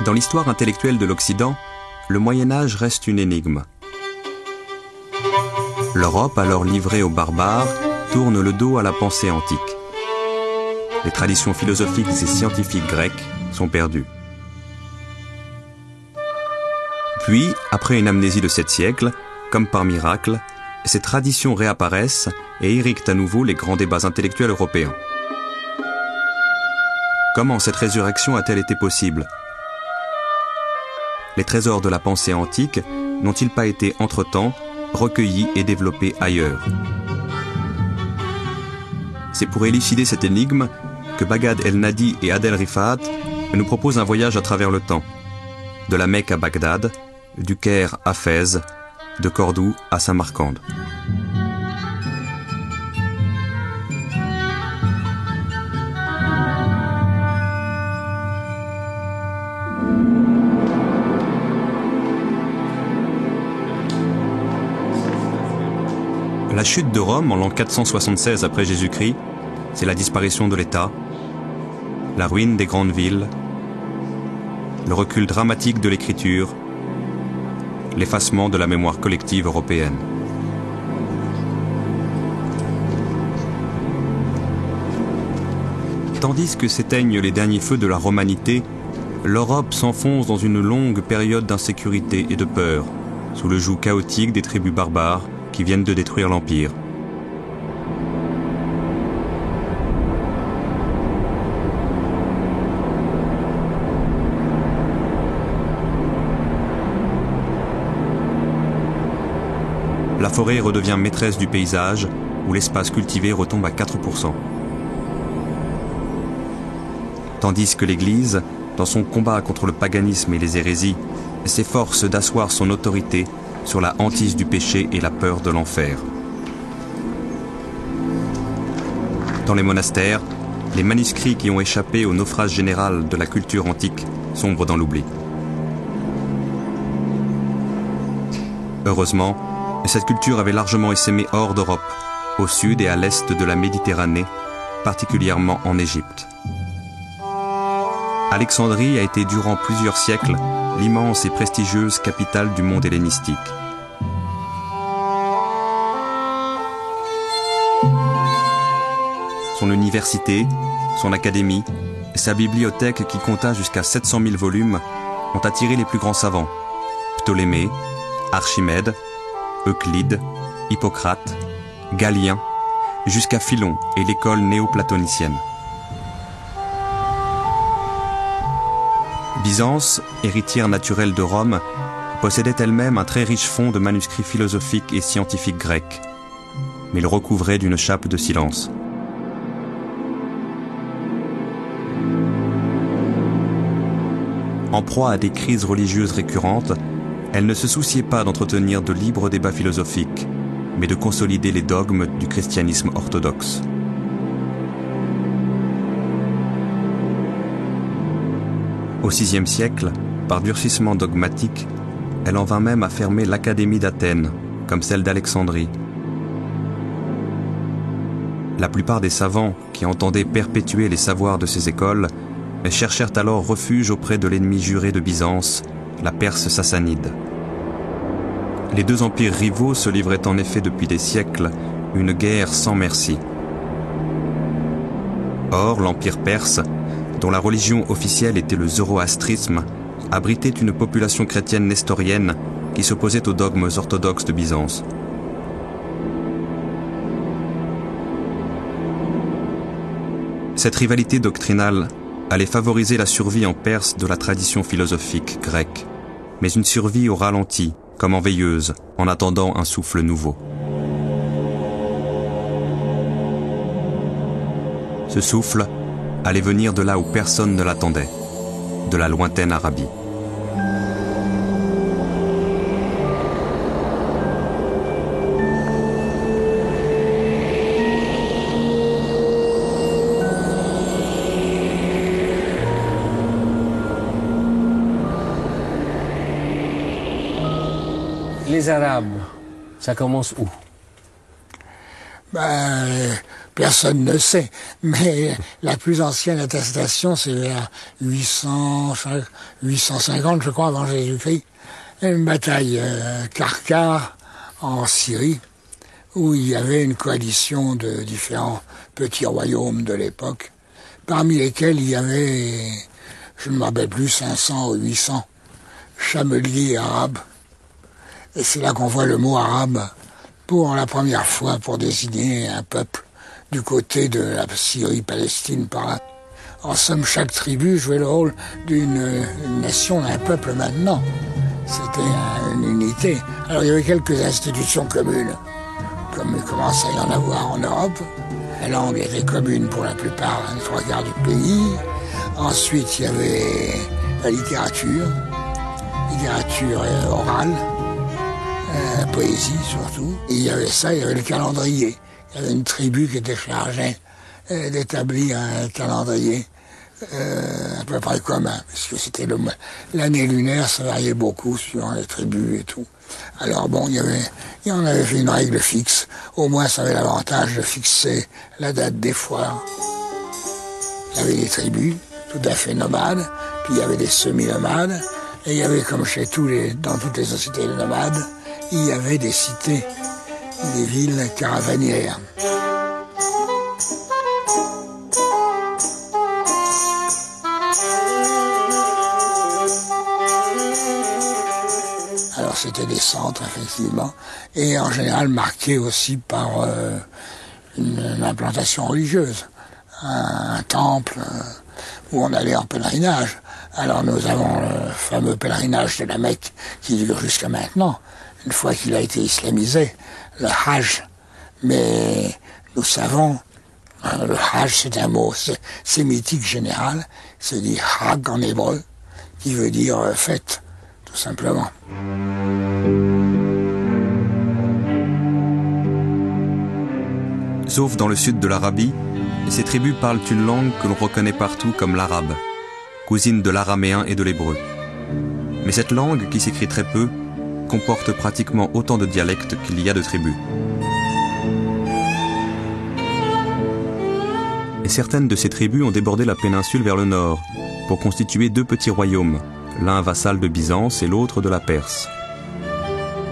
Dans l'histoire intellectuelle de l'Occident, le Moyen-Âge reste une énigme. L'Europe, alors livrée aux barbares, tourne le dos à la pensée antique. Les traditions philosophiques et scientifiques grecques sont perdues. Puis, après une amnésie de 7 siècles, comme par miracle, ces traditions réapparaissent et irriguent à nouveau les grands débats intellectuels européens. Comment cette résurrection a-t-elle été possible ? Les trésors de la pensée antique n'ont-ils pas été entre-temps recueillis et développés ailleurs ? C'est pour élucider cette énigme que Baghdad El-Nadi et Adel Rifat nous proposent un voyage à travers le temps. De la Mecque à Bagdad, du Caire à Fès, de Cordoue à Samarcande. La chute de Rome en l'an 476 après Jésus-Christ, c'est la disparition de l'État, la ruine des grandes villes, le recul dramatique de l'écriture, l'effacement de la mémoire collective européenne. Tandis que s'éteignent les derniers feux de la romanité, l'Europe s'enfonce dans une longue période d'insécurité et de peur, sous le joug chaotique des tribus barbares qui viennent de détruire l'Empire. La forêt redevient maîtresse du paysage, où l'espace cultivé retombe à 4%. Tandis que l'Église, dans son combat contre le paganisme et les hérésies, s'efforce d'asseoir son autorité sur la hantise du péché et la peur de l'enfer. Dans les monastères, les manuscrits qui ont échappé au naufrage général de la culture antique sombrent dans l'oubli. Heureusement, cette culture avait largement essaimé hors d'Europe, au sud et à l'est de la Méditerranée, particulièrement en Égypte. Alexandrie a été durant plusieurs siècles l'immense et prestigieuse capitale du monde hellénistique. Son université, son académie, sa bibliothèque qui compta jusqu'à 700 000 volumes ont attiré les plus grands savants, Ptolémée, Archimède, Euclide, Hippocrate, Galien, jusqu'à Philon et l'école néoplatonicienne. Byzance, héritière naturelle de Rome, possédait elle-même un très riche fonds de manuscrits philosophiques et scientifiques grecs, mais le recouvrait d'une chape de silence. En proie à des crises religieuses récurrentes, elle ne se souciait pas d'entretenir de libres débats philosophiques, mais de consolider les dogmes du christianisme orthodoxe. Au VIe siècle, par durcissement dogmatique, elle en vint même à fermer l'Académie d'Athènes, comme celle d'Alexandrie. La plupart des savants qui entendaient perpétuer les savoirs de ces écoles cherchèrent alors refuge auprès de l'ennemi juré de Byzance, la Perse sassanide. Les deux empires rivaux se livraient en effet depuis des siècles une guerre sans merci. Or, l'empire perse, dont la religion officielle était le zoroastrisme, abritait une population chrétienne nestorienne qui s'opposait aux dogmes orthodoxes de Byzance. Cette rivalité doctrinale allait favoriser la survie en Perse de la tradition philosophique grecque, mais une survie au ralenti, comme en veilleuse, en attendant un souffle nouveau. Ce souffle allait venir de là où personne ne l'attendait, de la lointaine Arabie. Les Arabes, ça commence où? Personne ne sait, mais la plus ancienne attestation, c'est vers 850, je crois, avant Jésus-Christ. Une bataille Karkar en Syrie, où il y avait une coalition de différents petits royaumes de l'époque, parmi lesquels il y avait, je ne me rappelle plus, 500 ou 800 chameliers arabes. Et c'est là qu'on voit le mot arabe pour la première fois pour désigner un peuple du côté de la Syrie-Palestine par là. En somme, chaque tribu jouait le rôle d'une nation, d'un peuple maintenant. C'était une unité. Alors il y avait quelques institutions communes, comme il commence à y en avoir en Europe. La langue était commune pour la plupart, les trois quarts du pays. Ensuite, il y avait la littérature orale, la poésie surtout. Et il y avait ça, il y avait le calendrier. Il y avait une tribu qui était chargée d'établir un calendrier à peu près commun, puisque c'était l'année lunaire, ça variait beaucoup suivant les tribus et tout. Alors bon, on avait fait une règle fixe. Au moins, ça avait l'avantage de fixer la date des foires. Il y avait des tribus tout à fait nomades, puis il y avait des semi-nomades, et il y avait, comme dans toutes les sociétés nomades, il y avait des cités, des villes caravanières. Alors c'était des centres, effectivement, et en général marqués aussi par une implantation religieuse, un temple où on allait en pèlerinage. Alors nous avons le fameux pèlerinage de la Mecque qui dure jusqu'à maintenant, une fois qu'il a été islamisé, le Hajj. Mais nous savons, le Hajj c'est un mot sémitique général, c'est dit Hag en hébreu, qui veut dire fête, tout simplement. Sauf dans le sud de l'Arabie, ces tribus parlent une langue que l'on reconnaît partout comme l'arabe, cousine de l'araméen et de l'hébreu. Mais cette langue, qui s'écrit très peu, comporte pratiquement autant de dialectes qu'il y a de tribus. Et certaines de ces tribus ont débordé la péninsule vers le nord, pour constituer deux petits royaumes, l'un vassal de Byzance et l'autre de la Perse.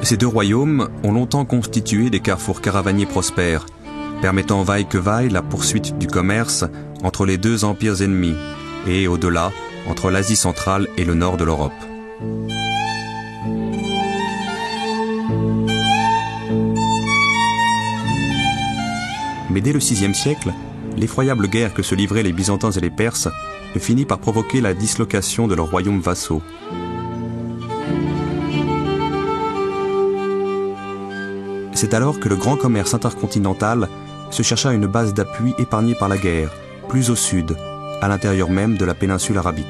Ces deux royaumes ont longtemps constitué des carrefours caravaniers prospères, permettant vaille que vaille la poursuite du commerce entre les deux empires ennemis, et au-delà, entre l'Asie centrale et le nord de l'Europe. Mais dès le VIe siècle, l'effroyable guerre que se livraient les Byzantins et les Perses finit par provoquer la dislocation de leurs royaumes vassaux. C'est alors que le grand commerce intercontinental se chercha une base d'appui épargnée par la guerre, plus au sud, à l'intérieur même de la péninsule arabique.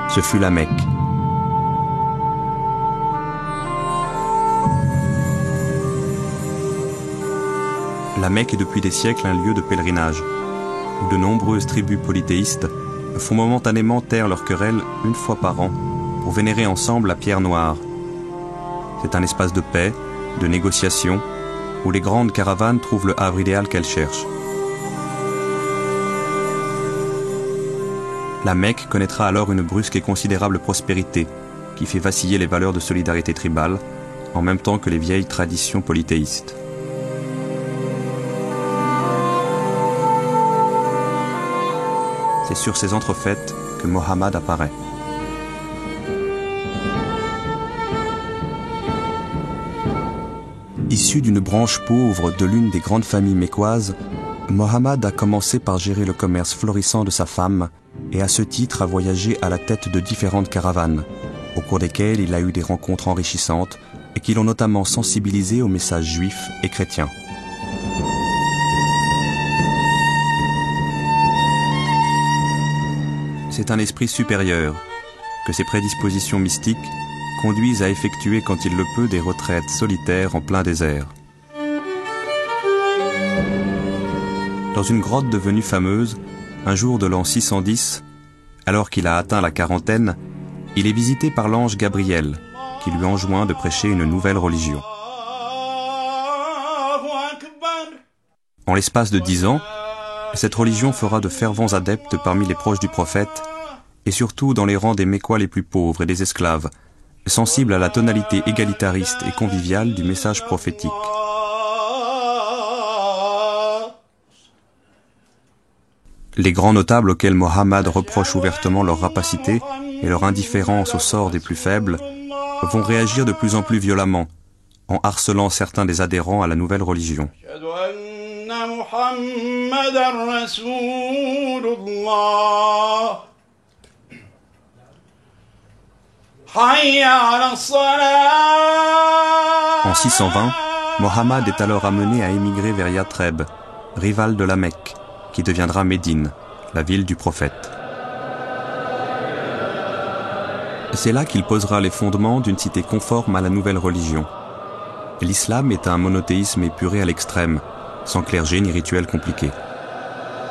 Ce fut la Mecque. La Mecque est depuis des siècles un lieu de pèlerinage, où de nombreuses tribus polythéistes font momentanément taire leurs querelles une fois par an pour vénérer ensemble la pierre noire. C'est un espace de paix, de négociation, où les grandes caravanes trouvent le havre idéal qu'elles cherchent. La Mecque connaîtra alors une brusque et considérable prospérité qui fait vaciller les valeurs de solidarité tribale en même temps que les vieilles traditions polythéistes. C'est sur ces entrefaites que Mohammed apparaît. Issu d'une branche pauvre de l'une des grandes familles mécoises, Mohammed a commencé par gérer le commerce florissant de sa femme et à ce titre a voyagé à la tête de différentes caravanes, au cours desquelles il a eu des rencontres enrichissantes et qui l'ont notamment sensibilisé aux messages juifs et chrétiens. C'est un esprit supérieur que ses prédispositions mystiques conduisent à effectuer quand il le peut des retraites solitaires en plein désert. Dans une grotte devenue fameuse, un jour de l'an 610, alors qu'il a atteint la quarantaine, il est visité par l'ange Gabriel, qui lui enjoint de prêcher une nouvelle religion. En l'espace de 10 ans, cette religion fera de fervents adeptes parmi les proches du prophète et surtout dans les rangs des Mécois les plus pauvres et des esclaves, sensibles à la tonalité égalitariste et conviviale du message prophétique. Les grands notables auxquels Mohammed reproche ouvertement leur rapacité et leur indifférence au sort des plus faibles vont réagir de plus en plus violemment en harcelant certains des adhérents à la nouvelle religion. En 620, Mohammed est alors amené à émigrer vers Yathreb, rivale de la Mecque, qui deviendra Médine, la ville du prophète. C'est là qu'il posera les fondements d'une cité conforme à la nouvelle religion. L'islam est un monothéisme épuré à l'extrême, sans clergé ni rituel compliqué.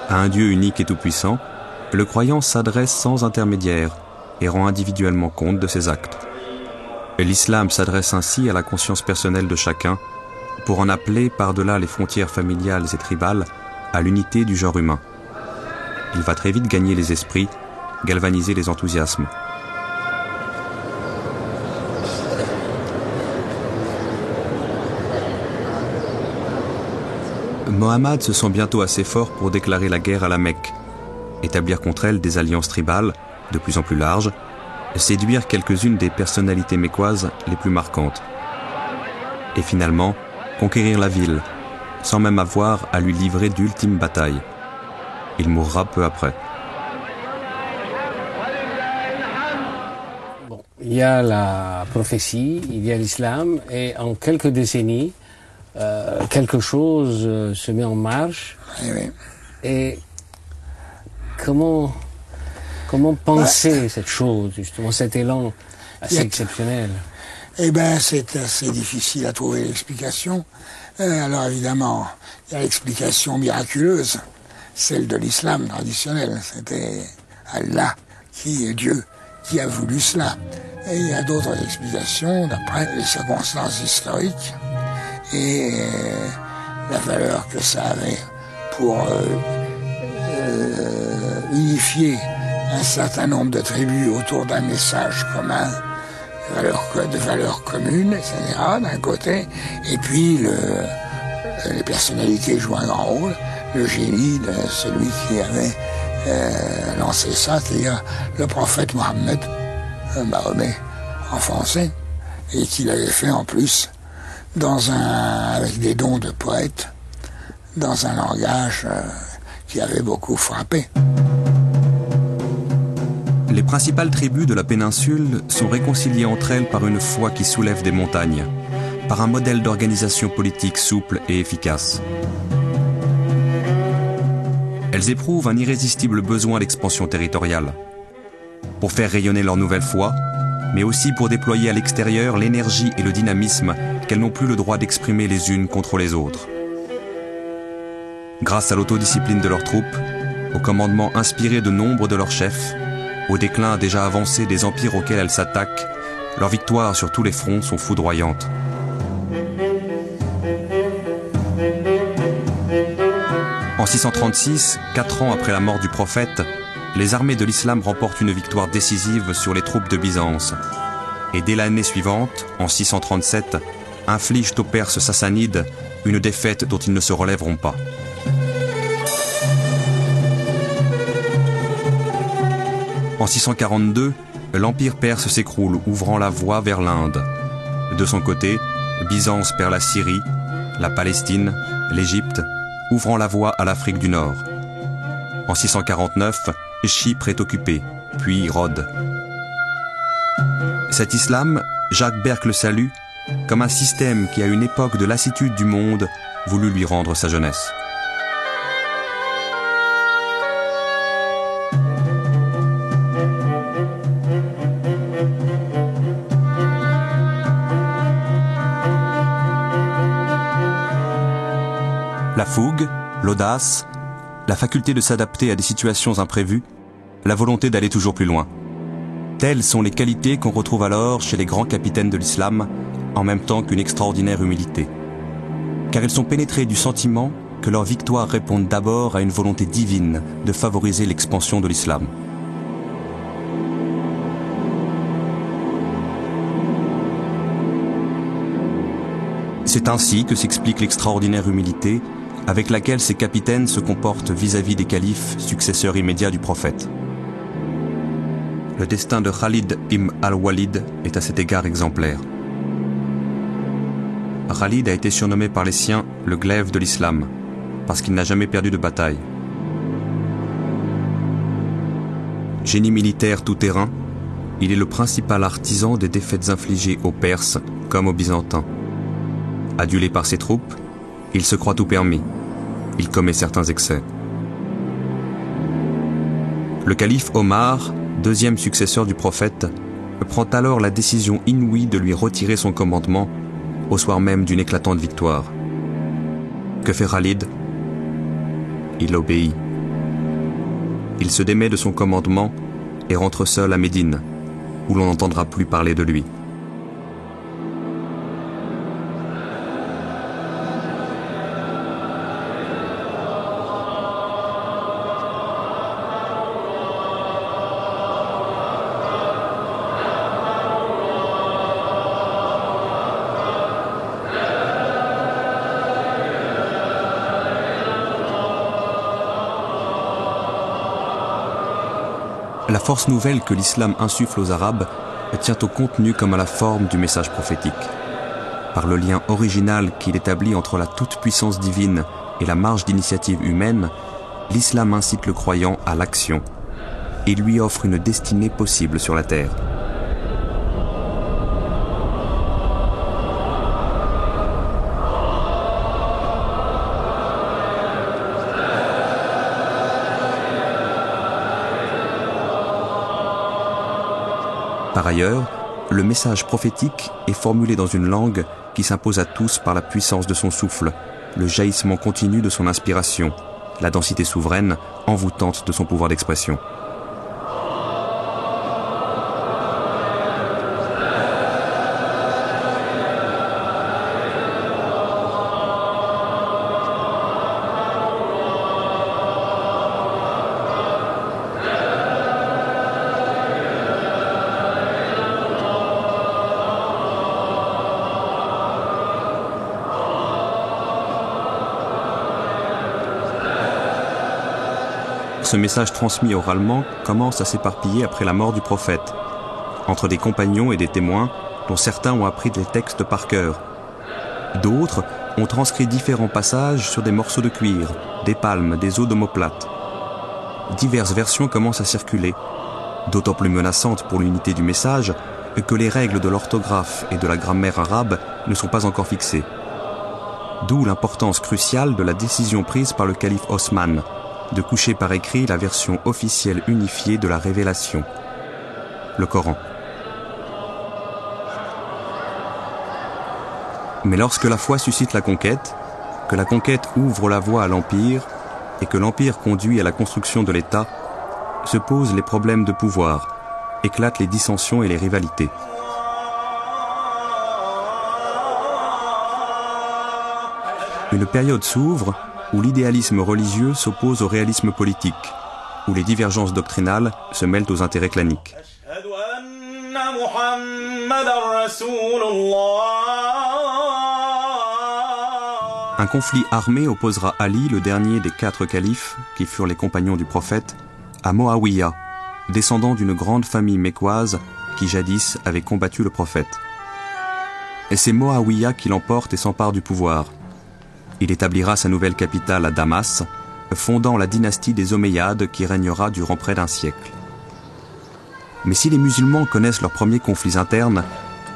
À un Dieu unique et tout-puissant, le croyant s'adresse sans intermédiaire et rend individuellement compte de ses actes. L'islam s'adresse ainsi à la conscience personnelle de chacun pour en appeler par-delà les frontières familiales et tribales à l'unité du genre humain. Il va très vite gagner les esprits, galvaniser les enthousiasmes. Mohammed se sent bientôt assez fort pour déclarer la guerre à la Mecque, établir contre elle des alliances tribales de plus en plus larges, séduire quelques-unes des personnalités mécoises les plus marquantes. Et finalement, conquérir la ville, sans même avoir à lui livrer d'ultimes batailles. Il mourra peu après. Bon, il y a la prophétie, il y a l'islam, et en quelques décennies, quelque chose se met en marche. Oui. Et comment penser cette chose, justement, cet élan assez exceptionnel? Eh bien, c'est assez difficile à trouver l'explication. Alors évidemment, il y a l'explication miraculeuse, celle de l'islam traditionnel. C'était Allah, qui est Dieu, qui a voulu cela. Et il y a d'autres explications d'après les circonstances historiques et la valeur que ça avait pour unifier un certain nombre de tribus autour d'un message commun, de valeurs communes, etc., d'un côté, et puis les personnalités jouent un grand rôle, le génie de celui qui avait lancé ça, c'est-à-dire le prophète Mohammed, Mahomet en français, et qu'il avait fait en plus avec des dons de poète, dans un langage qui avait beaucoup frappé. Les principales tribus de la péninsule sont réconciliées entre elles par une foi qui soulève des montagnes, par un modèle d'organisation politique souple et efficace. Elles éprouvent un irrésistible besoin d'expansion territoriale, pour faire rayonner leur nouvelle foi, mais aussi pour déployer à l'extérieur l'énergie et le dynamisme qu'elles n'ont plus le droit d'exprimer les unes contre les autres. Grâce à l'autodiscipline de leurs troupes, au commandement inspiré de nombre de leurs chefs, au déclin déjà avancé des empires auxquels elles s'attaquent, leurs victoires sur tous les fronts sont foudroyantes. En 636, 4 ans après la mort du prophète, les armées de l'islam remportent une victoire décisive sur les troupes de Byzance. Et dès l'année suivante, en 637, infligent aux Perses sassanides une défaite dont ils ne se relèveront pas. En 642, l'empire perse s'écroule, ouvrant la voie vers l'Inde. De son côté, Byzance perd la Syrie, la Palestine, l'Égypte, ouvrant la voie à l'Afrique du Nord. En 649, Chypre est occupée, puis Rhodes. Cet islam, Jacques Berck le salue comme un système qui, à une époque de lassitude du monde, voulut lui rendre sa jeunesse. La fougue, l'audace, la faculté de s'adapter à des situations imprévues, la volonté d'aller toujours plus loin. Telles sont les qualités qu'on retrouve alors chez les grands capitaines de l'islam, en même temps qu'une extraordinaire humilité. Car ils sont pénétrés du sentiment que leurs victoires répondent d'abord à une volonté divine de favoriser l'expansion de l'islam. C'est ainsi que s'explique l'extraordinaire humilité avec laquelle ces capitaines se comportent vis-à-vis des califes, successeurs immédiats du prophète. Le destin de Khalid ibn al-Walid est à cet égard exemplaire. Khalid a été surnommé par les siens le glaive de l'islam, parce qu'il n'a jamais perdu de bataille. Génie militaire tout-terrain, il est le principal artisan des défaites infligées aux Perses comme aux Byzantins. Adulé par ses troupes, il se croit tout permis. Il commet certains excès. Le calife Omar, deuxième successeur du prophète, prend alors la décision inouïe de lui retirer son commandement au soir même d'une éclatante victoire. Que fait Khalid? Il obéit. Il se démet de son commandement et rentre seul à Médine, où l'on n'entendra plus parler de lui. La force nouvelle que l'islam insuffle aux Arabes tient au contenu comme à la forme du message prophétique. Par le lien original qu'il établit entre la toute-puissance divine et la marge d'initiative humaine, l'islam incite le croyant à l'action et lui offre une destinée possible sur la terre. Par ailleurs, le message prophétique est formulé dans une langue qui s'impose à tous par la puissance de son souffle, le jaillissement continu de son inspiration, la densité souveraine, envoûtante de son pouvoir d'expression. Ce message transmis oralement commence à s'éparpiller après la mort du prophète, entre des compagnons et des témoins dont certains ont appris les textes par cœur. D'autres ont transcrit différents passages sur des morceaux de cuir, des palmes, des os d'omoplate. Diverses versions commencent à circuler, d'autant plus menaçantes pour l'unité du message que les règles de l'orthographe et de la grammaire arabe ne sont pas encore fixées. D'où l'importance cruciale de la décision prise par le calife Osman de coucher par écrit la version officielle unifiée de la révélation, le Coran. Mais lorsque la foi suscite la conquête, que la conquête ouvre la voie à l'Empire et que l'Empire conduit à la construction de l'État, se posent les problèmes de pouvoir, éclatent les dissensions et les rivalités. Une période s'ouvre où l'idéalisme religieux s'oppose au réalisme politique, où les divergences doctrinales se mêlent aux intérêts claniques. Un conflit armé opposera Ali, le dernier des 4 califes, qui furent les compagnons du prophète, à Moawiya, descendant d'une grande famille mécoise qui jadis avait combattu le prophète. Et c'est Moawiya qui l'emporte et s'empare du pouvoir. Il établira sa nouvelle capitale à Damas, fondant la dynastie des Omeyyades qui régnera durant près d'un siècle. Mais si les musulmans connaissent leurs premiers conflits internes,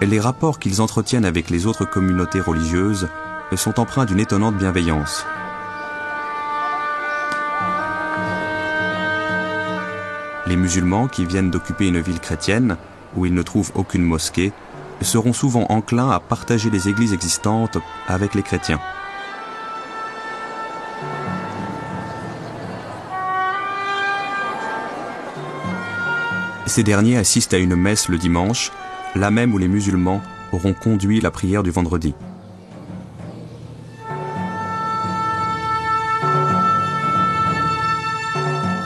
les rapports qu'ils entretiennent avec les autres communautés religieuses sont empreints d'une étonnante bienveillance. Les musulmans qui viennent d'occuper une ville chrétienne, où ils ne trouvent aucune mosquée, seront souvent enclins à partager les églises existantes avec les chrétiens. Ces derniers assistent à une messe le dimanche, là même où les musulmans auront conduit la prière du vendredi.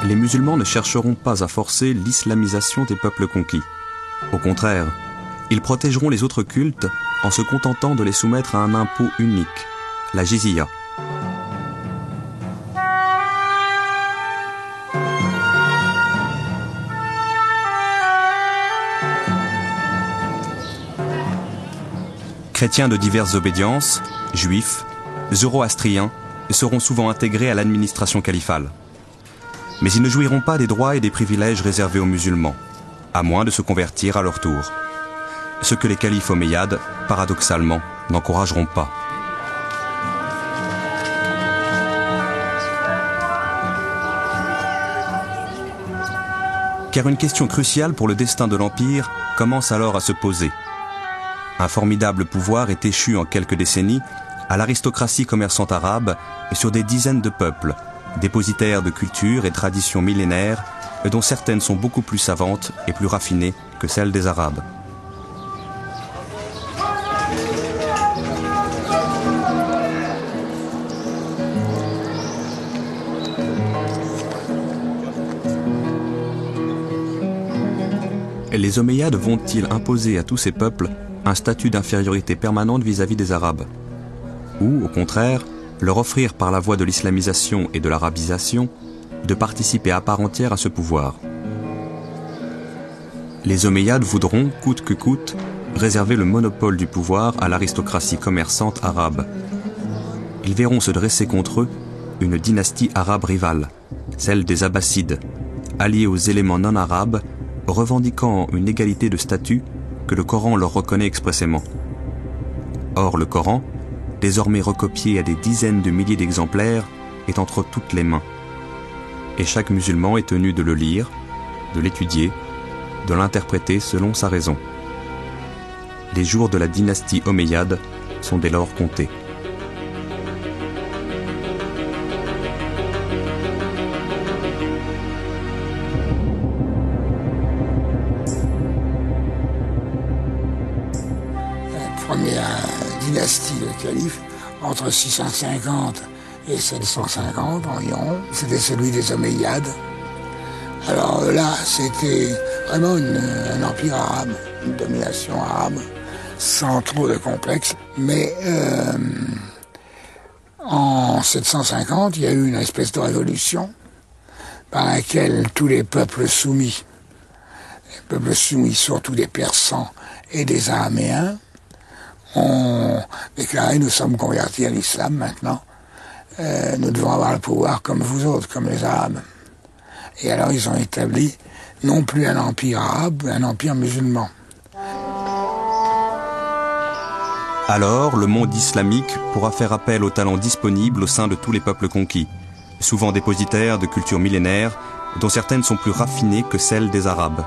Les musulmans ne chercheront pas à forcer l'islamisation des peuples conquis. Au contraire, ils protégeront les autres cultes en se contentant de les soumettre à un impôt unique, la jizya. Chrétiens de diverses obédiences, juifs, zoroastriens, seront souvent intégrés à l'administration califale. Mais ils ne jouiront pas des droits et des privilèges réservés aux musulmans, à moins de se convertir à leur tour. Ce que les califes omeyyades, paradoxalement, n'encourageront pas. Car une question cruciale pour le destin de l'Empire commence alors à se poser. Un formidable pouvoir est échu en quelques décennies à l'aristocratie commerçante arabe et sur des dizaines de peuples, dépositaires de cultures et traditions millénaires, dont certaines sont beaucoup plus savantes et plus raffinées que celles des Arabes. Les Omeyyades vont-ils imposer à tous ces peuples un statut d'infériorité permanente vis-à-vis des Arabes? Ou, au contraire, leur offrir par la voie de l'islamisation et de l'arabisation de participer à part entière à ce pouvoir? Les Omeyyades voudront, coûte que coûte, réserver le monopole du pouvoir à l'aristocratie commerçante arabe. Ils verront se dresser contre eux une dynastie arabe rivale, celle des Abbassides, alliée aux éléments non arabes, revendiquant une égalité de statut que le Coran leur reconnaît expressément. Or, le Coran, désormais recopié à des dizaines de milliers d'exemplaires, est entre toutes les mains. Et chaque musulman est tenu de le lire, de l'étudier, de l'interpréter selon sa raison. Les jours de la dynastie omeyyade sont dès lors comptés. Dynastie de calife, entre 650 et 750 environ, c'était celui des Omeyyades. Alors là, c'était vraiment un empire arabe, une domination arabe, sans trop de complexe. Mais en 750, il y a eu une espèce de révolution par laquelle tous les peuples soumis surtout des Persans et des Araméens, ont déclaré: nous sommes convertis à l'islam maintenant, nous devons avoir le pouvoir comme vous autres, comme les Arabes. Et alors ils ont établi non plus un empire arabe, mais un empire musulman. Alors, le monde islamique pourra faire appel aux talents disponibles au sein de tous les peuples conquis, souvent dépositaires de cultures millénaires, dont certaines sont plus raffinées que celles des Arabes.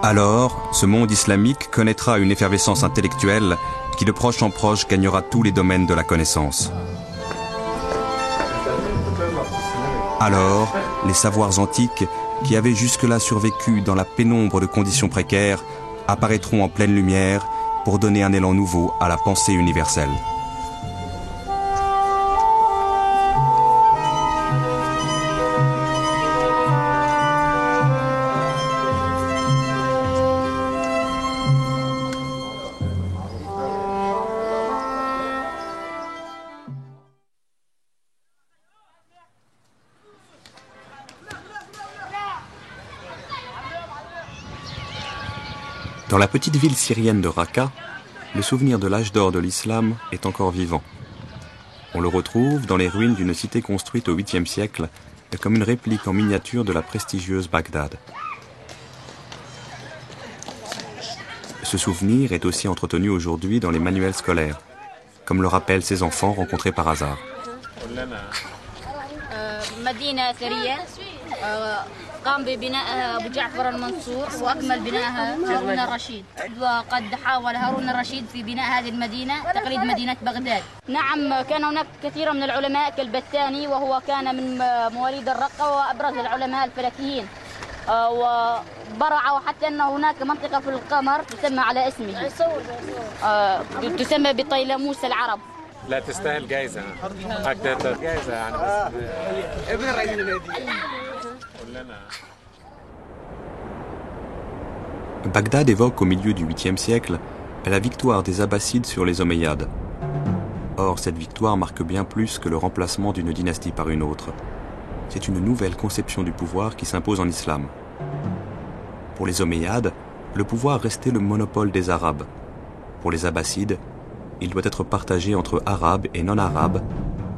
Alors, ce monde islamique connaîtra une effervescence intellectuelle qui de proche en proche gagnera tous les domaines de la connaissance. Alors, les savoirs antiques, qui avaient jusque-là survécu dans la pénombre de conditions précaires, apparaîtront en pleine lumière pour donner un élan nouveau à la pensée universelle. Dans la petite ville syrienne de Raqqa, le souvenir de l'âge d'or de l'islam est encore vivant. On le retrouve dans les ruines d'une cité construite au 8e siècle, comme une réplique en miniature de la prestigieuse Bagdad. Ce souvenir est aussi entretenu aujourd'hui dans les manuels scolaires, comme le rappellent ces enfants rencontrés par hasard. قام ببنائها أبو جعفر المنصور وأكمل بنائها هارون الرشيد، وقد حاول هارون الرشيد في بناء هذه المدينة تقليد مدينة بغداد. نعم، كان هناك كثير من العلماء كالبستاني، وهو كان من مواليد الرقة وأبرز العلماء الفلكيين، وبرع حتى أن هناك منطقة في القمر تسمى على اسمه، تسمى بطيلموس العرب. لا تستاهل جائزة، جائزة يعني بس ابن رئيس النادي. Bagdad évoque au milieu du 8e siècle la victoire des Abbassides sur les Omeyyades. Or, cette victoire marque bien plus que le remplacement d'une dynastie par une autre. C'est une nouvelle conception du pouvoir qui s'impose en islam. Pour les Omeyyades, le pouvoir restait le monopole des Arabes. Pour les Abbassides, il doit être partagé entre Arabes et non-Arabes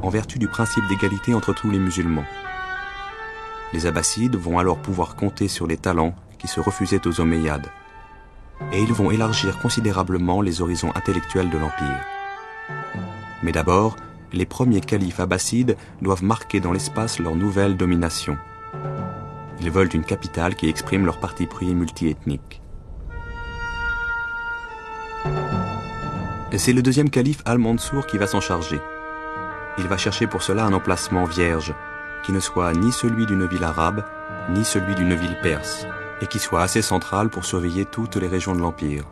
en vertu du principe d'égalité entre tous les musulmans. Les Abbassides vont alors pouvoir compter sur les talents qui se refusaient aux Omeyyades. Et ils vont élargir considérablement les horizons intellectuels de l'Empire. Mais d'abord, les premiers califes abbassides doivent marquer dans l'espace leur nouvelle domination. Ils veulent une capitale qui exprime leur parti pris multiethnique. C'est le deuxième calife Al-Mansour qui va s'en charger. Il va chercher pour cela un emplacement vierge, qui ne soit ni celui d'une ville arabe, ni celui d'une ville perse, et qui soit assez central pour surveiller toutes les régions de l'Empire.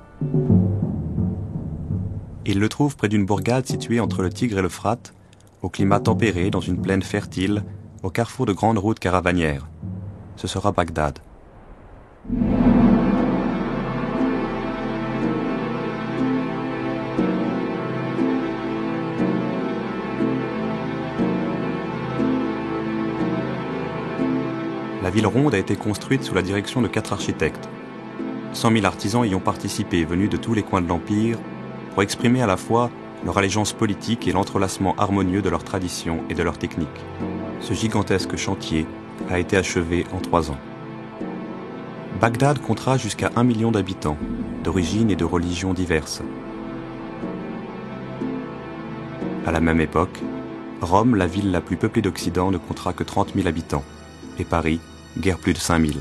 Il le trouve près d'une bourgade située entre le Tigre et l'Euphrate, au climat tempéré, dans une plaine fertile, au carrefour de grandes routes caravanières. Ce sera Bagdad. La ville ronde a été construite sous la direction de 4 architectes. 100 000 artisans y ont participé, venus de tous les coins de l'Empire, pour exprimer à la fois leur allégeance politique et l'entrelacement harmonieux de leurs traditions et de leurs techniques. Ce gigantesque chantier a été achevé en 3 ans. Bagdad comptera jusqu'à 1 million d'habitants, d'origines et de religions diverses. À la même époque, Rome, la ville la plus peuplée d'Occident, ne comptera que 30 000 habitants, et Paris, guère plus de 5 000.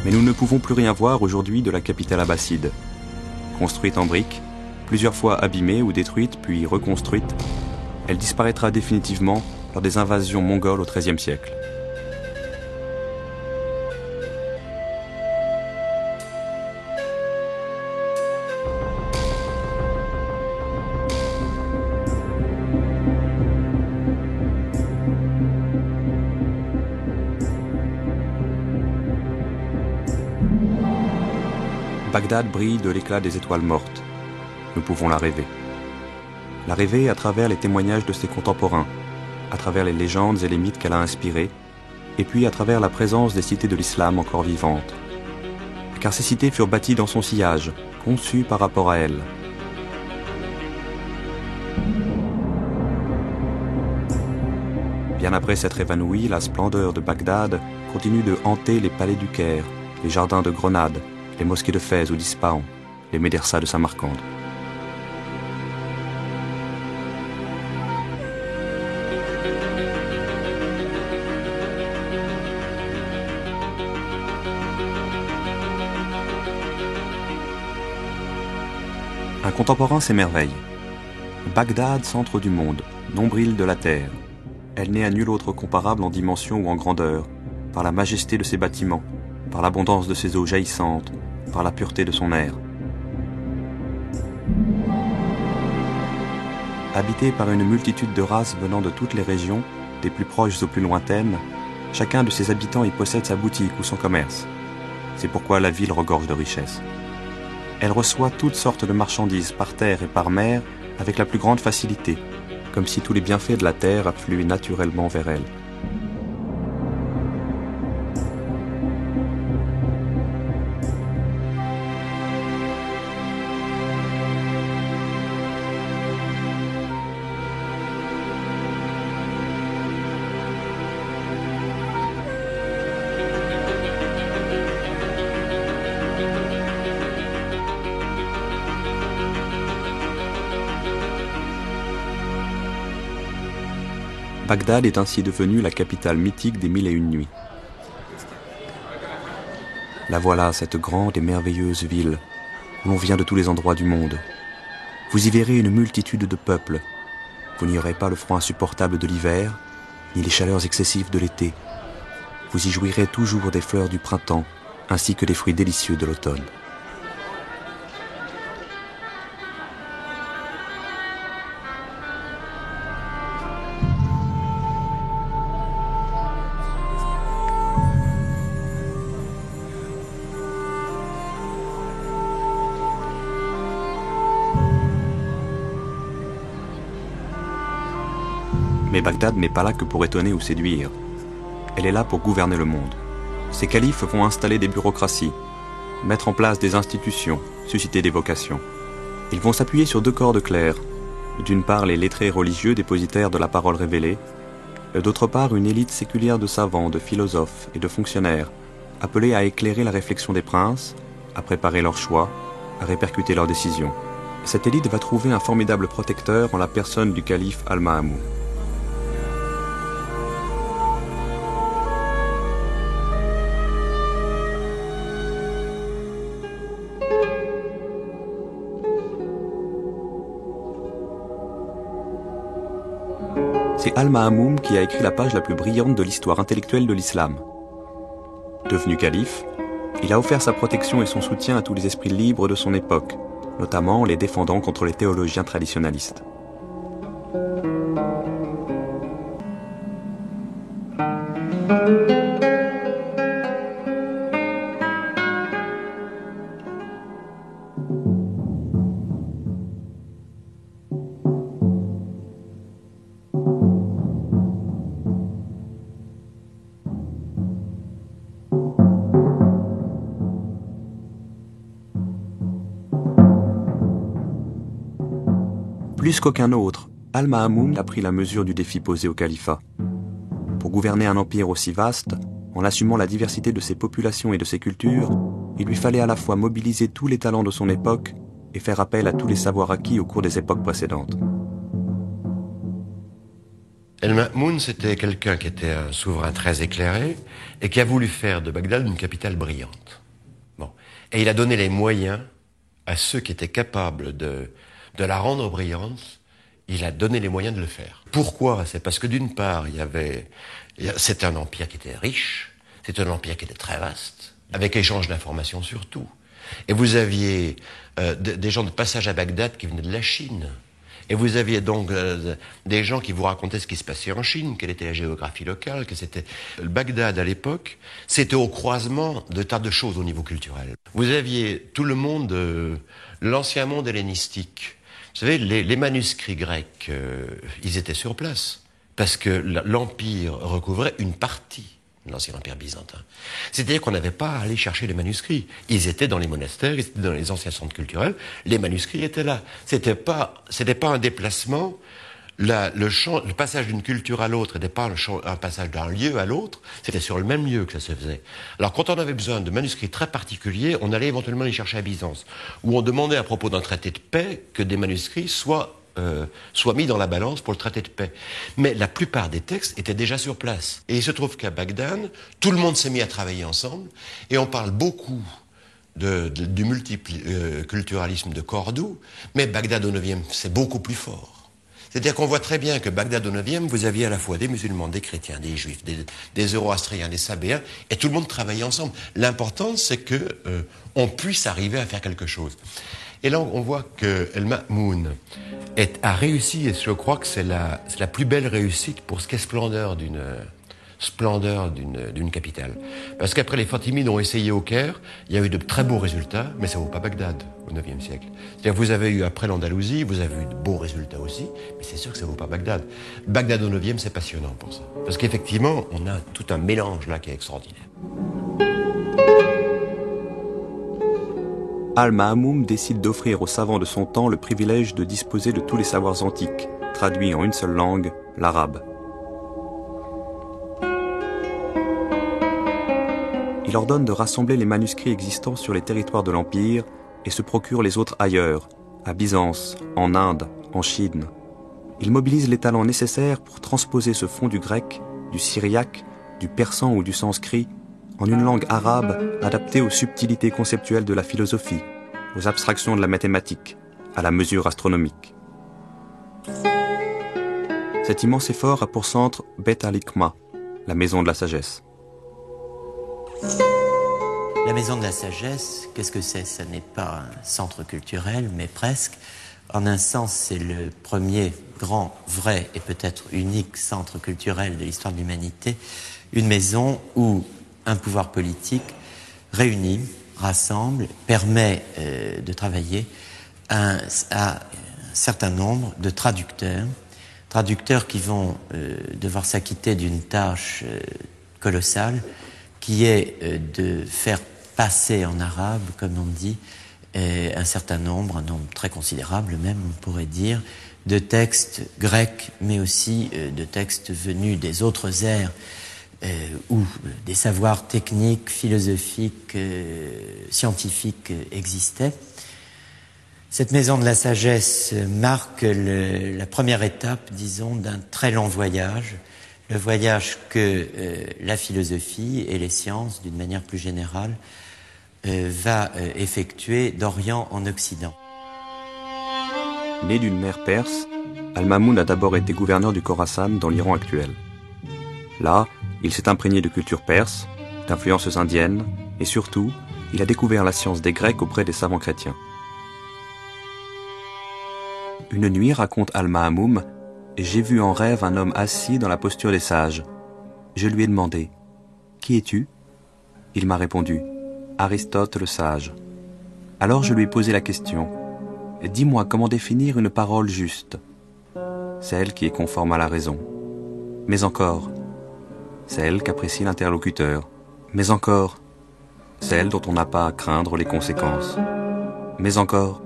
Mais nous ne pouvons plus rien voir aujourd'hui de la capitale abbasside. Construite en briques, plusieurs fois abîmée ou détruite puis reconstruite, elle disparaîtra définitivement lors des invasions mongoles au XIIIe siècle. Bagdad brille de l'éclat des étoiles mortes. Nous pouvons la rêver. La rêver à travers les témoignages de ses contemporains, à travers les légendes et les mythes qu'elle a inspirés, et puis à travers la présence des cités de l'islam encore vivantes. Car ces cités furent bâties dans son sillage, conçues par rapport à elle. Bien après s'être évanouie, la splendeur de Bagdad continue de hanter les palais du Caire, les jardins de Grenade, les mosquées de Fès ou d'Ispahan, les médersas de Samarcande. Un contemporain s'émerveille. Bagdad, centre du monde, nombril de la terre. Elle n'est à nul autre comparable en dimension ou en grandeur, par la majesté de ses bâtiments, par l'abondance de ses eaux jaillissantes, par la pureté de son air. Habité par une multitude de races venant de toutes les régions, des plus proches aux plus lointaines, chacun de ses habitants y possède sa boutique ou son commerce. C'est pourquoi la ville regorge de richesses. Elle reçoit toutes sortes de marchandises par terre et par mer avec la plus grande facilité, comme si tous les bienfaits de la terre affluaient naturellement vers elle. Bagdad est ainsi devenue la capitale mythique des 1001 nuits. La voilà, cette grande et merveilleuse ville, où l'on vient de tous les endroits du monde. Vous y verrez une multitude de peuples. Vous n'y aurez pas le froid insupportable de l'hiver, ni les chaleurs excessives de l'été. Vous y jouirez toujours des fleurs du printemps, ainsi que des fruits délicieux de l'automne. Mais Bagdad n'est pas là que pour étonner ou séduire. Elle est là pour gouverner le monde. Ses califes vont installer des bureaucraties, mettre en place des institutions, susciter des vocations. Ils vont s'appuyer sur deux cordes claires. D'une part, les lettrés religieux dépositaires de la parole révélée, et d'autre part, une élite séculière de savants, de philosophes et de fonctionnaires, appelés à éclairer la réflexion des princes, à préparer leurs choix, à répercuter leurs décisions. Cette élite va trouver un formidable protecteur en la personne du calife Al-Ma'amoun. C'est Al-Ma'amoun qui a écrit la page la plus brillante de l'histoire intellectuelle de l'islam. Devenu calife, il a offert sa protection et son soutien à tous les esprits libres de son époque, notamment en les défendant contre les théologiens traditionalistes. Plus qu'aucun autre, Al-Ma'amoun a pris la mesure du défi posé au califat. Pour gouverner un empire aussi vaste, en assumant la diversité de ses populations et de ses cultures, il lui fallait à la fois mobiliser tous les talents de son époque et faire appel à tous les savoirs acquis au cours des époques précédentes. Al-Ma'amoun, c'était quelqu'un qui était un souverain très éclairé et qui a voulu faire de Bagdad une capitale brillante. Bon. Et il a donné les moyens à ceux qui étaient capables de la rendre brillante, il a donné les moyens de le faire. Pourquoi? C'est parce que d'une part, c'était un empire qui était riche, c'était un empire qui était très vaste, avec échange d'informations surtout. Et vous aviez des gens de passage à Bagdad qui venaient de la Chine. Et vous aviez donc des gens qui vous racontaient ce qui se passait en Chine, quelle était la géographie locale, que c'était... Bagdad, à l'époque, c'était au croisement de tas de choses au niveau culturel. Vous aviez tout le monde, l'ancien monde hellénistique. Vous savez, les manuscrits grecs, ils étaient sur place, parce que l'Empire recouvrait une partie de l'ancien empire byzantin. C'est-à-dire qu'on n'avait pas à aller chercher les manuscrits. Ils étaient dans les monastères, ils étaient dans les anciens centres culturels, les manuscrits étaient là. C'était pas un déplacement. Le passage d'une culture à l'autre n'était pas un passage d'un lieu à l'autre, c'était sur le même lieu que ça se faisait. Alors quand on avait besoin de manuscrits très particuliers, on allait éventuellement les chercher à Byzance, où on demandait à propos d'un traité de paix que des manuscrits soient mis dans la balance pour le traité de paix. Mais la plupart des textes étaient déjà sur place. Et il se trouve qu'à Bagdad, tout le monde s'est mis à travailler ensemble, et on parle beaucoup du multiculturalisme de Cordoue, mais Bagdad au 9e, c'est beaucoup plus fort. C'est-à-dire qu'on voit très bien que Bagdad au 9e, vous aviez à la fois des musulmans, des chrétiens, des juifs, des zoroastriens, des sabéens, et tout le monde travaillait ensemble. L'important, c'est que on puisse arriver à faire quelque chose. Et là, on voit que Al-Ma'amoun a réussi, et je crois que c'est la plus belle réussite pour ce qu'est splendeur d'une capitale. Parce qu'après, les Fatimides ont essayé au Caire, il y a eu de très beaux résultats, mais ça ne vaut pas Bagdad au 9e siècle. C'est-à-dire, vous avez eu, après l'Andalousie, vous avez eu de beaux résultats aussi, mais c'est sûr que ça ne vaut pas Bagdad. Bagdad au 9e, c'est passionnant pour ça. Parce qu'effectivement, on a tout un mélange là qui est extraordinaire. Al-Ma'amoun décide d'offrir aux savants de son temps le privilège de disposer de tous les savoirs antiques, traduits en une seule langue, l'arabe. Il ordonne de rassembler les manuscrits existants sur les territoires de l'Empire et se procure les autres ailleurs, à Byzance, en Inde, en Chine. Il mobilise les talents nécessaires pour transposer ce fond du grec, du syriaque, du persan ou du sanskrit en une langue arabe adaptée aux subtilités conceptuelles de la philosophie, aux abstractions de la mathématique, à la mesure astronomique. Cet immense effort a pour centre Bet al-Hikma, la maison de la sagesse. La maison de la sagesse, qu'est-ce que c'est? Ce n'est pas un centre culturel, mais presque. En un sens, c'est le premier grand, vrai et peut-être unique centre culturel de l'histoire de l'humanité. Une maison où un pouvoir politique réunit, rassemble, permet de travailler à un certain nombre de traducteurs qui vont devoir s'acquitter d'une tâche colossale, qui est de faire passer en arabe, comme on dit, un certain nombre, un nombre très considérable même, on pourrait dire, de textes grecs, mais aussi de textes venus des autres ères, où des savoirs techniques, philosophiques, scientifiques existaient. Cette maison de la sagesse marque la première étape, disons, d'un très long voyage, le voyage que la philosophie et les sciences, d'une manière plus générale, va effectuer d'Orient en Occident. Né d'une mère perse, Al-Mamoun a d'abord été gouverneur du Khorasan dans l'Iran actuel. Là, il s'est imprégné de culture perse, d'influences indiennes, et surtout, il a découvert la science des Grecs auprès des savants chrétiens. Une nuit, raconte Al-Mamoun, j'ai vu en rêve un homme assis dans la posture des sages. Je lui ai demandé « Qui es-tu » Il m'a répondu « Aristote le sage ». Alors je lui ai posé la question « Dis-moi comment définir une parole juste ?» Celle qui est conforme à la raison. Mais encore, celle qu'apprécie l'interlocuteur. Mais encore, celle dont on n'a pas à craindre les conséquences. Mais encore,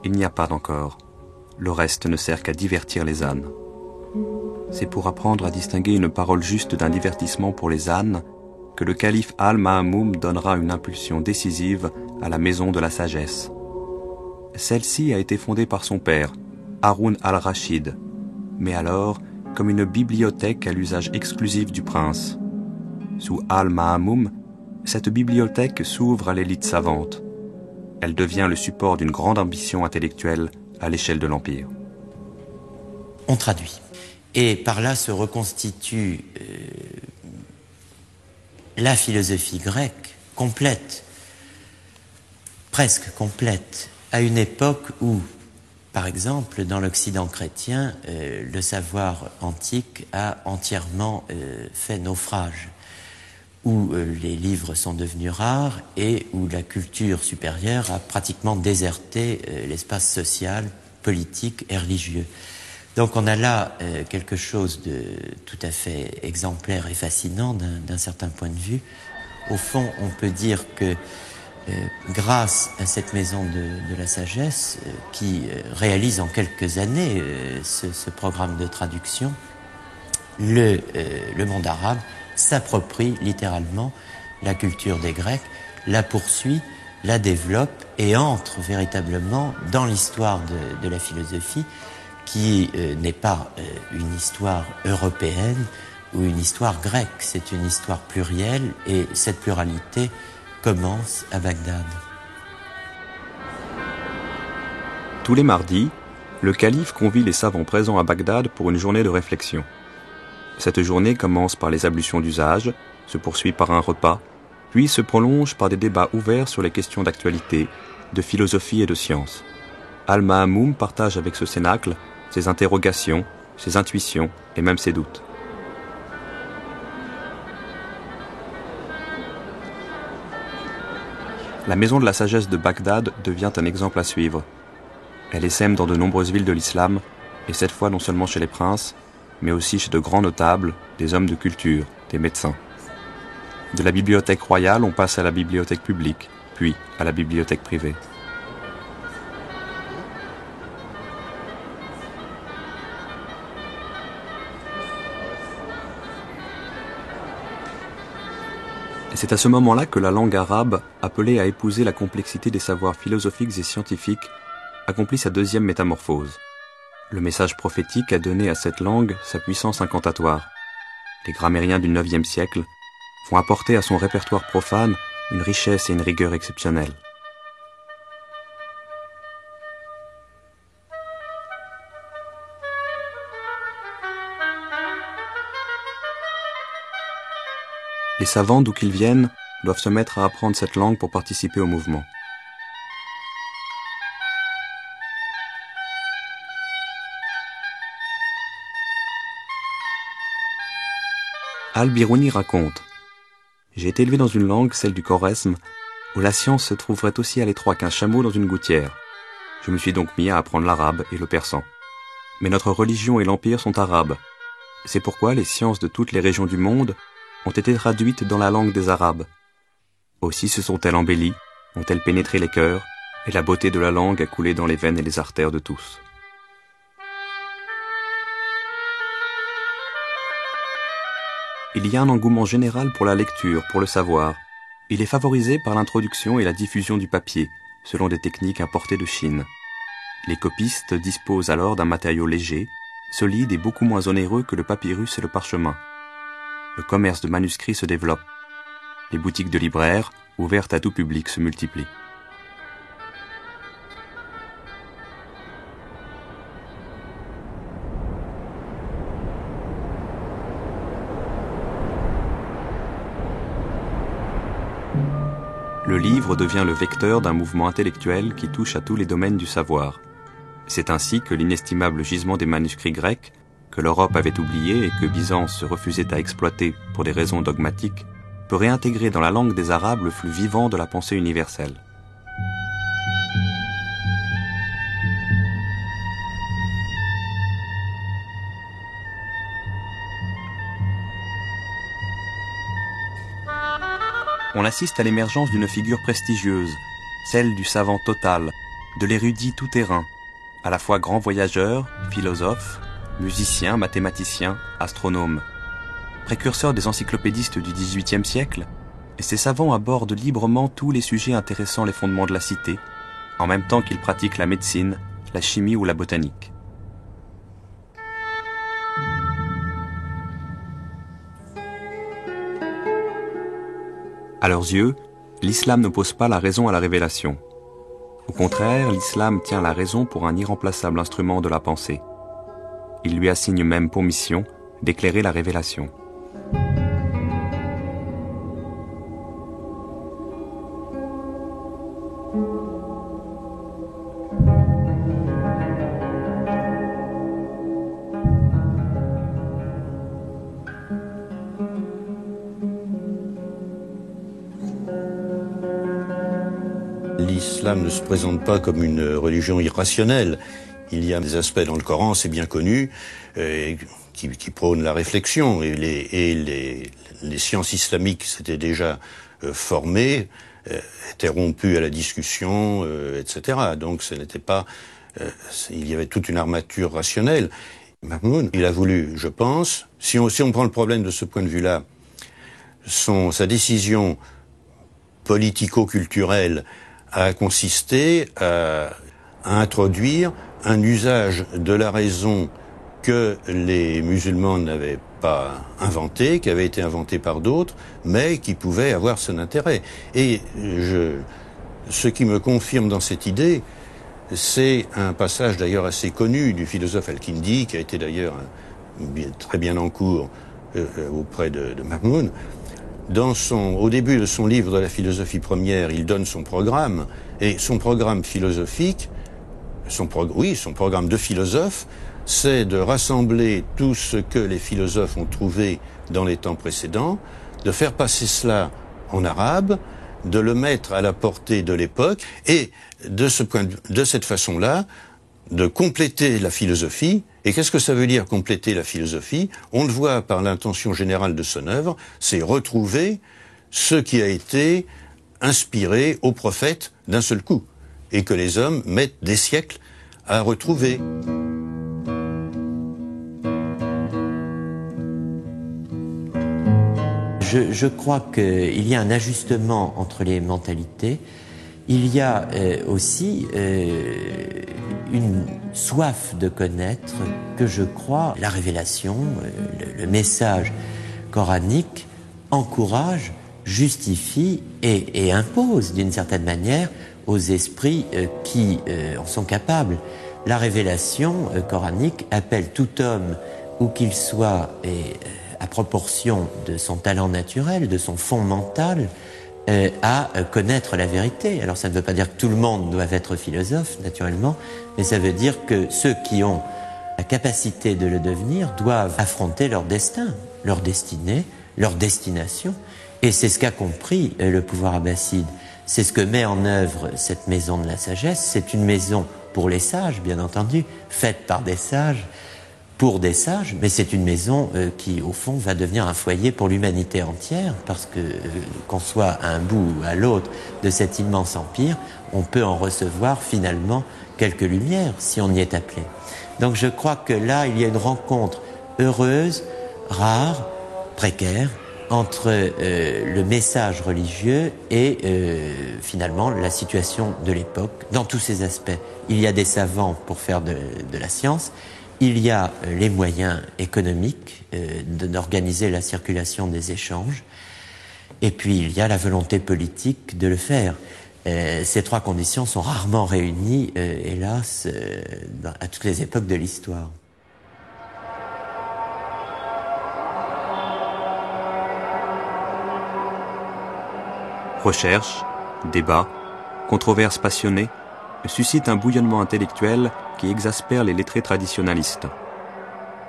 il n'y a pas d'encore. Le reste ne sert qu'à divertir les ânes. C'est pour apprendre à distinguer une parole juste d'un divertissement pour les ânes que le calife Al-Mamoun donnera une impulsion décisive à la maison de la sagesse. Celle-ci a été fondée par son père, Haroun al-Rachid, mais alors comme une bibliothèque à l'usage exclusif du prince. Sous Al-Mamoun, cette bibliothèque s'ouvre à l'élite savante. Elle devient le support d'une grande ambition intellectuelle à l'échelle de l'Empire. On traduit. Et par là se reconstitue la philosophie grecque complète, presque complète, à une époque où, par exemple, dans l'Occident chrétien, le savoir antique a entièrement fait naufrage, où les livres sont devenus rares et où la culture supérieure a pratiquement déserté l'espace social, politique et religieux. Donc on a là quelque chose de tout à fait exemplaire et fascinant d'un certain point de vue. Au fond, on peut dire que grâce à cette maison de la sagesse qui réalise en quelques années ce programme de traduction, le monde arabe s'approprie littéralement la culture des Grecs, la poursuit, la développe et entre véritablement dans l'histoire de la philosophie qui n'est pas une histoire européenne ou une histoire grecque, c'est une histoire plurielle et cette pluralité commence à Bagdad. Tous les mardis, le calife convie les savants présents à Bagdad pour une journée de réflexion. Cette journée commence par les ablutions d'usage, se poursuit par un repas, puis se prolonge par des débats ouverts sur les questions d'actualité, de philosophie et de science. Al-Mamoun partage avec ce cénacle ses interrogations, ses intuitions et même ses doutes. La maison de la sagesse de Bagdad devient un exemple à suivre. Elle essaime dans de nombreuses villes de l'islam, et cette fois non seulement chez les princes, mais aussi chez de grands notables, des hommes de culture, des médecins. De la bibliothèque royale, on passe à la bibliothèque publique, puis à la bibliothèque privée. Et c'est à ce moment-là que la langue arabe, appelée à épouser la complexité des savoirs philosophiques et scientifiques, accomplit sa deuxième métamorphose. Le message prophétique a donné à cette langue sa puissance incantatoire. Les grammairiens du IXe siècle vont apporter à son répertoire profane une richesse et une rigueur exceptionnelles. Les savants, d'où qu'ils viennent, doivent se mettre à apprendre cette langue pour participer au mouvement. Al-Biruni raconte « J'ai été élevé dans une langue, celle du Khorezm, où la science se trouverait aussi à l'étroit qu'un chameau dans une gouttière. Je me suis donc mis à apprendre l'arabe et le persan. Mais notre religion et l'empire sont arabes. C'est pourquoi les sciences de toutes les régions du monde ont été traduites dans la langue des Arabes. Aussi se sont-elles embellies, ont-elles pénétré les cœurs, et la beauté de la langue a coulé dans les veines et les artères de tous. » Il y a un engouement général pour la lecture, pour le savoir. Il est favorisé par l'introduction et la diffusion du papier, selon des techniques importées de Chine. Les copistes disposent alors d'un matériau léger, solide et beaucoup moins onéreux que le papyrus et le parchemin. Le commerce de manuscrits se développe. Les boutiques de libraires, ouvertes à tout public, se multiplient. Le livre devient le vecteur d'un mouvement intellectuel qui touche à tous les domaines du savoir. C'est ainsi que l'inestimable gisement des manuscrits grecs, que l'Europe avait oublié et que Byzance se refusait à exploiter pour des raisons dogmatiques, peut réintégrer dans la langue des Arabes le flux vivant de la pensée universelle. On assiste à l'émergence d'une figure prestigieuse, celle du savant total, de l'érudit tout-terrain, à la fois grand voyageur, philosophe, musicien, mathématicien, astronome. Précurseur des encyclopédistes du XVIIIe siècle, ces savants abordent librement tous les sujets intéressant les fondements de la cité, en même temps qu'ils pratiquent la médecine, la chimie ou la botanique. À leurs yeux, l'islam n'oppose pas la raison à la révélation. Au contraire, l'islam tient la raison pour un irremplaçable instrument de la pensée. Il lui assigne même pour mission d'éclairer la révélation. L'islam ne se présente pas comme une religion irrationnelle. Il y a des aspects dans le Coran, c'est bien connu, qui prônent la réflexion. Et les sciences islamiques s'étaient déjà formées, étaient rompues à la discussion, etc. Donc ce n'était pas... il y avait toute une armature rationnelle. Mahmoud, il a voulu, je pense, si on prend le problème de ce point de vue-là, sa décision politico-culturelle a consisté à introduire un usage de la raison que les musulmans n'avaient pas inventé, qui avait été inventé par d'autres, mais qui pouvait avoir son intérêt. Et ce qui me confirme dans cette idée, c'est un passage d'ailleurs assez connu du philosophe Al-Kindi, qui a été d'ailleurs très bien en cours auprès de Mahmoud. Au début de son livre de la philosophie première, il donne son programme, et son programme philosophique, son programme de philosophe, c'est de rassembler tout ce que les philosophes ont trouvé dans les temps précédents, de faire passer cela en arabe, de le mettre à la portée de l'époque, et de cette façon-là, de compléter la philosophie. Et qu'est-ce que ça veut dire compléter la philosophie? On le voit par l'intention générale de son œuvre, c'est retrouver ce qui a été inspiré aux prophètes d'un seul coup, et que les hommes mettent des siècles à retrouver. Je crois qu'il y a un ajustement entre les mentalités. Il y a aussi une soif de connaître que je crois la révélation, le message coranique encourage, justifie et impose d'une certaine manière aux esprits qui en sont capables. La révélation coranique appelle tout homme, où qu'il soit, et à proportion de son talent naturel, de son fond mental, à connaître la vérité. Alors ça ne veut pas dire que tout le monde doit être philosophe, naturellement, mais ça veut dire que ceux qui ont la capacité de le devenir doivent affronter leur destin, leur destinée, leur destination. Et c'est ce qu'a compris le pouvoir abbasside. C'est ce que met en œuvre cette maison de la sagesse. C'est une maison pour les sages, bien entendu, faite par des sages, pour des sages, mais c'est une maison qui, au fond, va devenir un foyer pour l'humanité entière, parce que, qu'on soit à un bout ou à l'autre de cet immense empire, on peut en recevoir finalement quelques lumières, si on y est appelé. Donc je crois que là, il y a une rencontre heureuse, rare, précaire, entre le message religieux et finalement la situation de l'époque, dans tous ses aspects. Il y a des savants pour faire de la science, il y a les moyens économiques d'organiser la circulation des échanges, et puis il y a la volonté politique de le faire. Ces trois conditions sont rarement réunies, hélas, à toutes les époques de l'histoire. Recherche, débat, controverses passionnées suscitent un bouillonnement intellectuel qui exaspère les lettrés traditionalistes.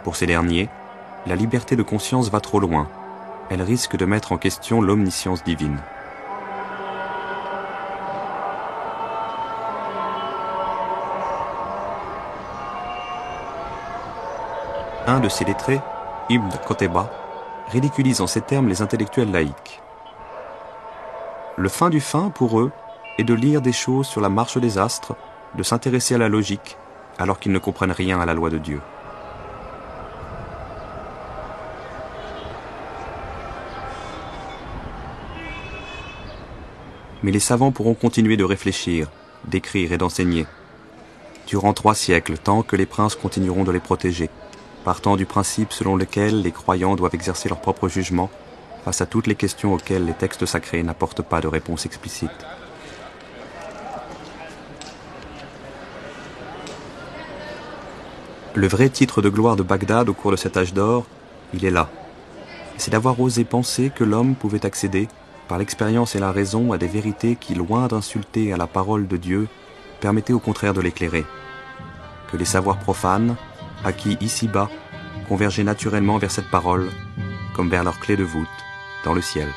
Pour ces derniers, la liberté de conscience va trop loin. Elle risque de mettre en question l'omniscience divine. Un de ces lettrés, Ibn Qutayba, ridiculise en ces termes les intellectuels laïcs. Le fin du fin, pour eux, est de lire des choses sur la marche des astres, de s'intéresser à la logique, alors qu'ils ne comprennent rien à la loi de Dieu. Mais les savants pourront continuer de réfléchir, d'écrire et d'enseigner, durant 3 siècles, tant que les princes continueront de les protéger, partant du principe selon lequel les croyants doivent exercer leur propre jugement face à toutes les questions auxquelles les textes sacrés n'apportent pas de réponse explicite. Le vrai titre de gloire de Bagdad au cours de cet âge d'or, il est là. C'est d'avoir osé penser que l'homme pouvait accéder, par l'expérience et la raison, à des vérités qui, loin d'insulter à la parole de Dieu, permettaient au contraire de l'éclairer. Que les savoirs profanes, acquis ici-bas, convergeaient naturellement vers cette parole, comme vers leur clé de voûte, dans le ciel.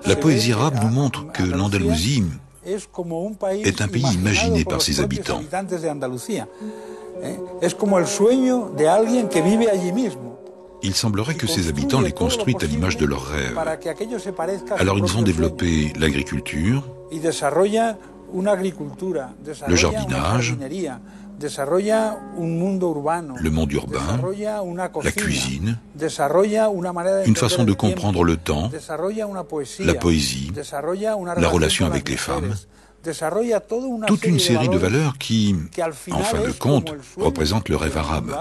La poésie arabe nous montre que l'Andalousie est un pays imaginé par ses habitants. Il semblerait que ses habitants l'aient construite à l'image de leurs rêves. Alors ils ont développé l'agriculture, le jardinage, le monde urbain, la cuisine, une façon de comprendre le temps, la poésie, la relation avec les femmes, toute une série de valeurs qui, en fin de compte, représentent le rêve arabe.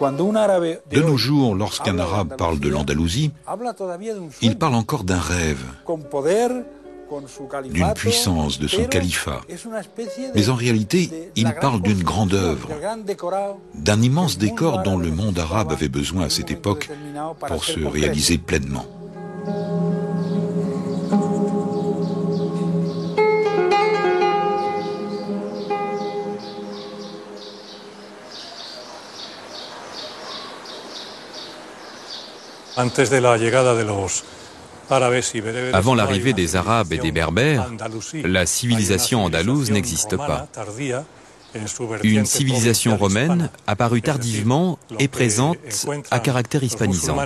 De nos jours, lorsqu'un arabe parle de l'Andalousie, il parle encore d'un rêve, d'une puissance, de son califat. Mais en réalité, il parle d'une grande œuvre, d'un immense décor dont le monde arabe avait besoin à cette époque pour se réaliser pleinement. Avant l'arrivée des Arabes et des Berbères, la civilisation andalouse n'existe pas. Une civilisation romaine, apparue tardivement, est présente à caractère hispanisant.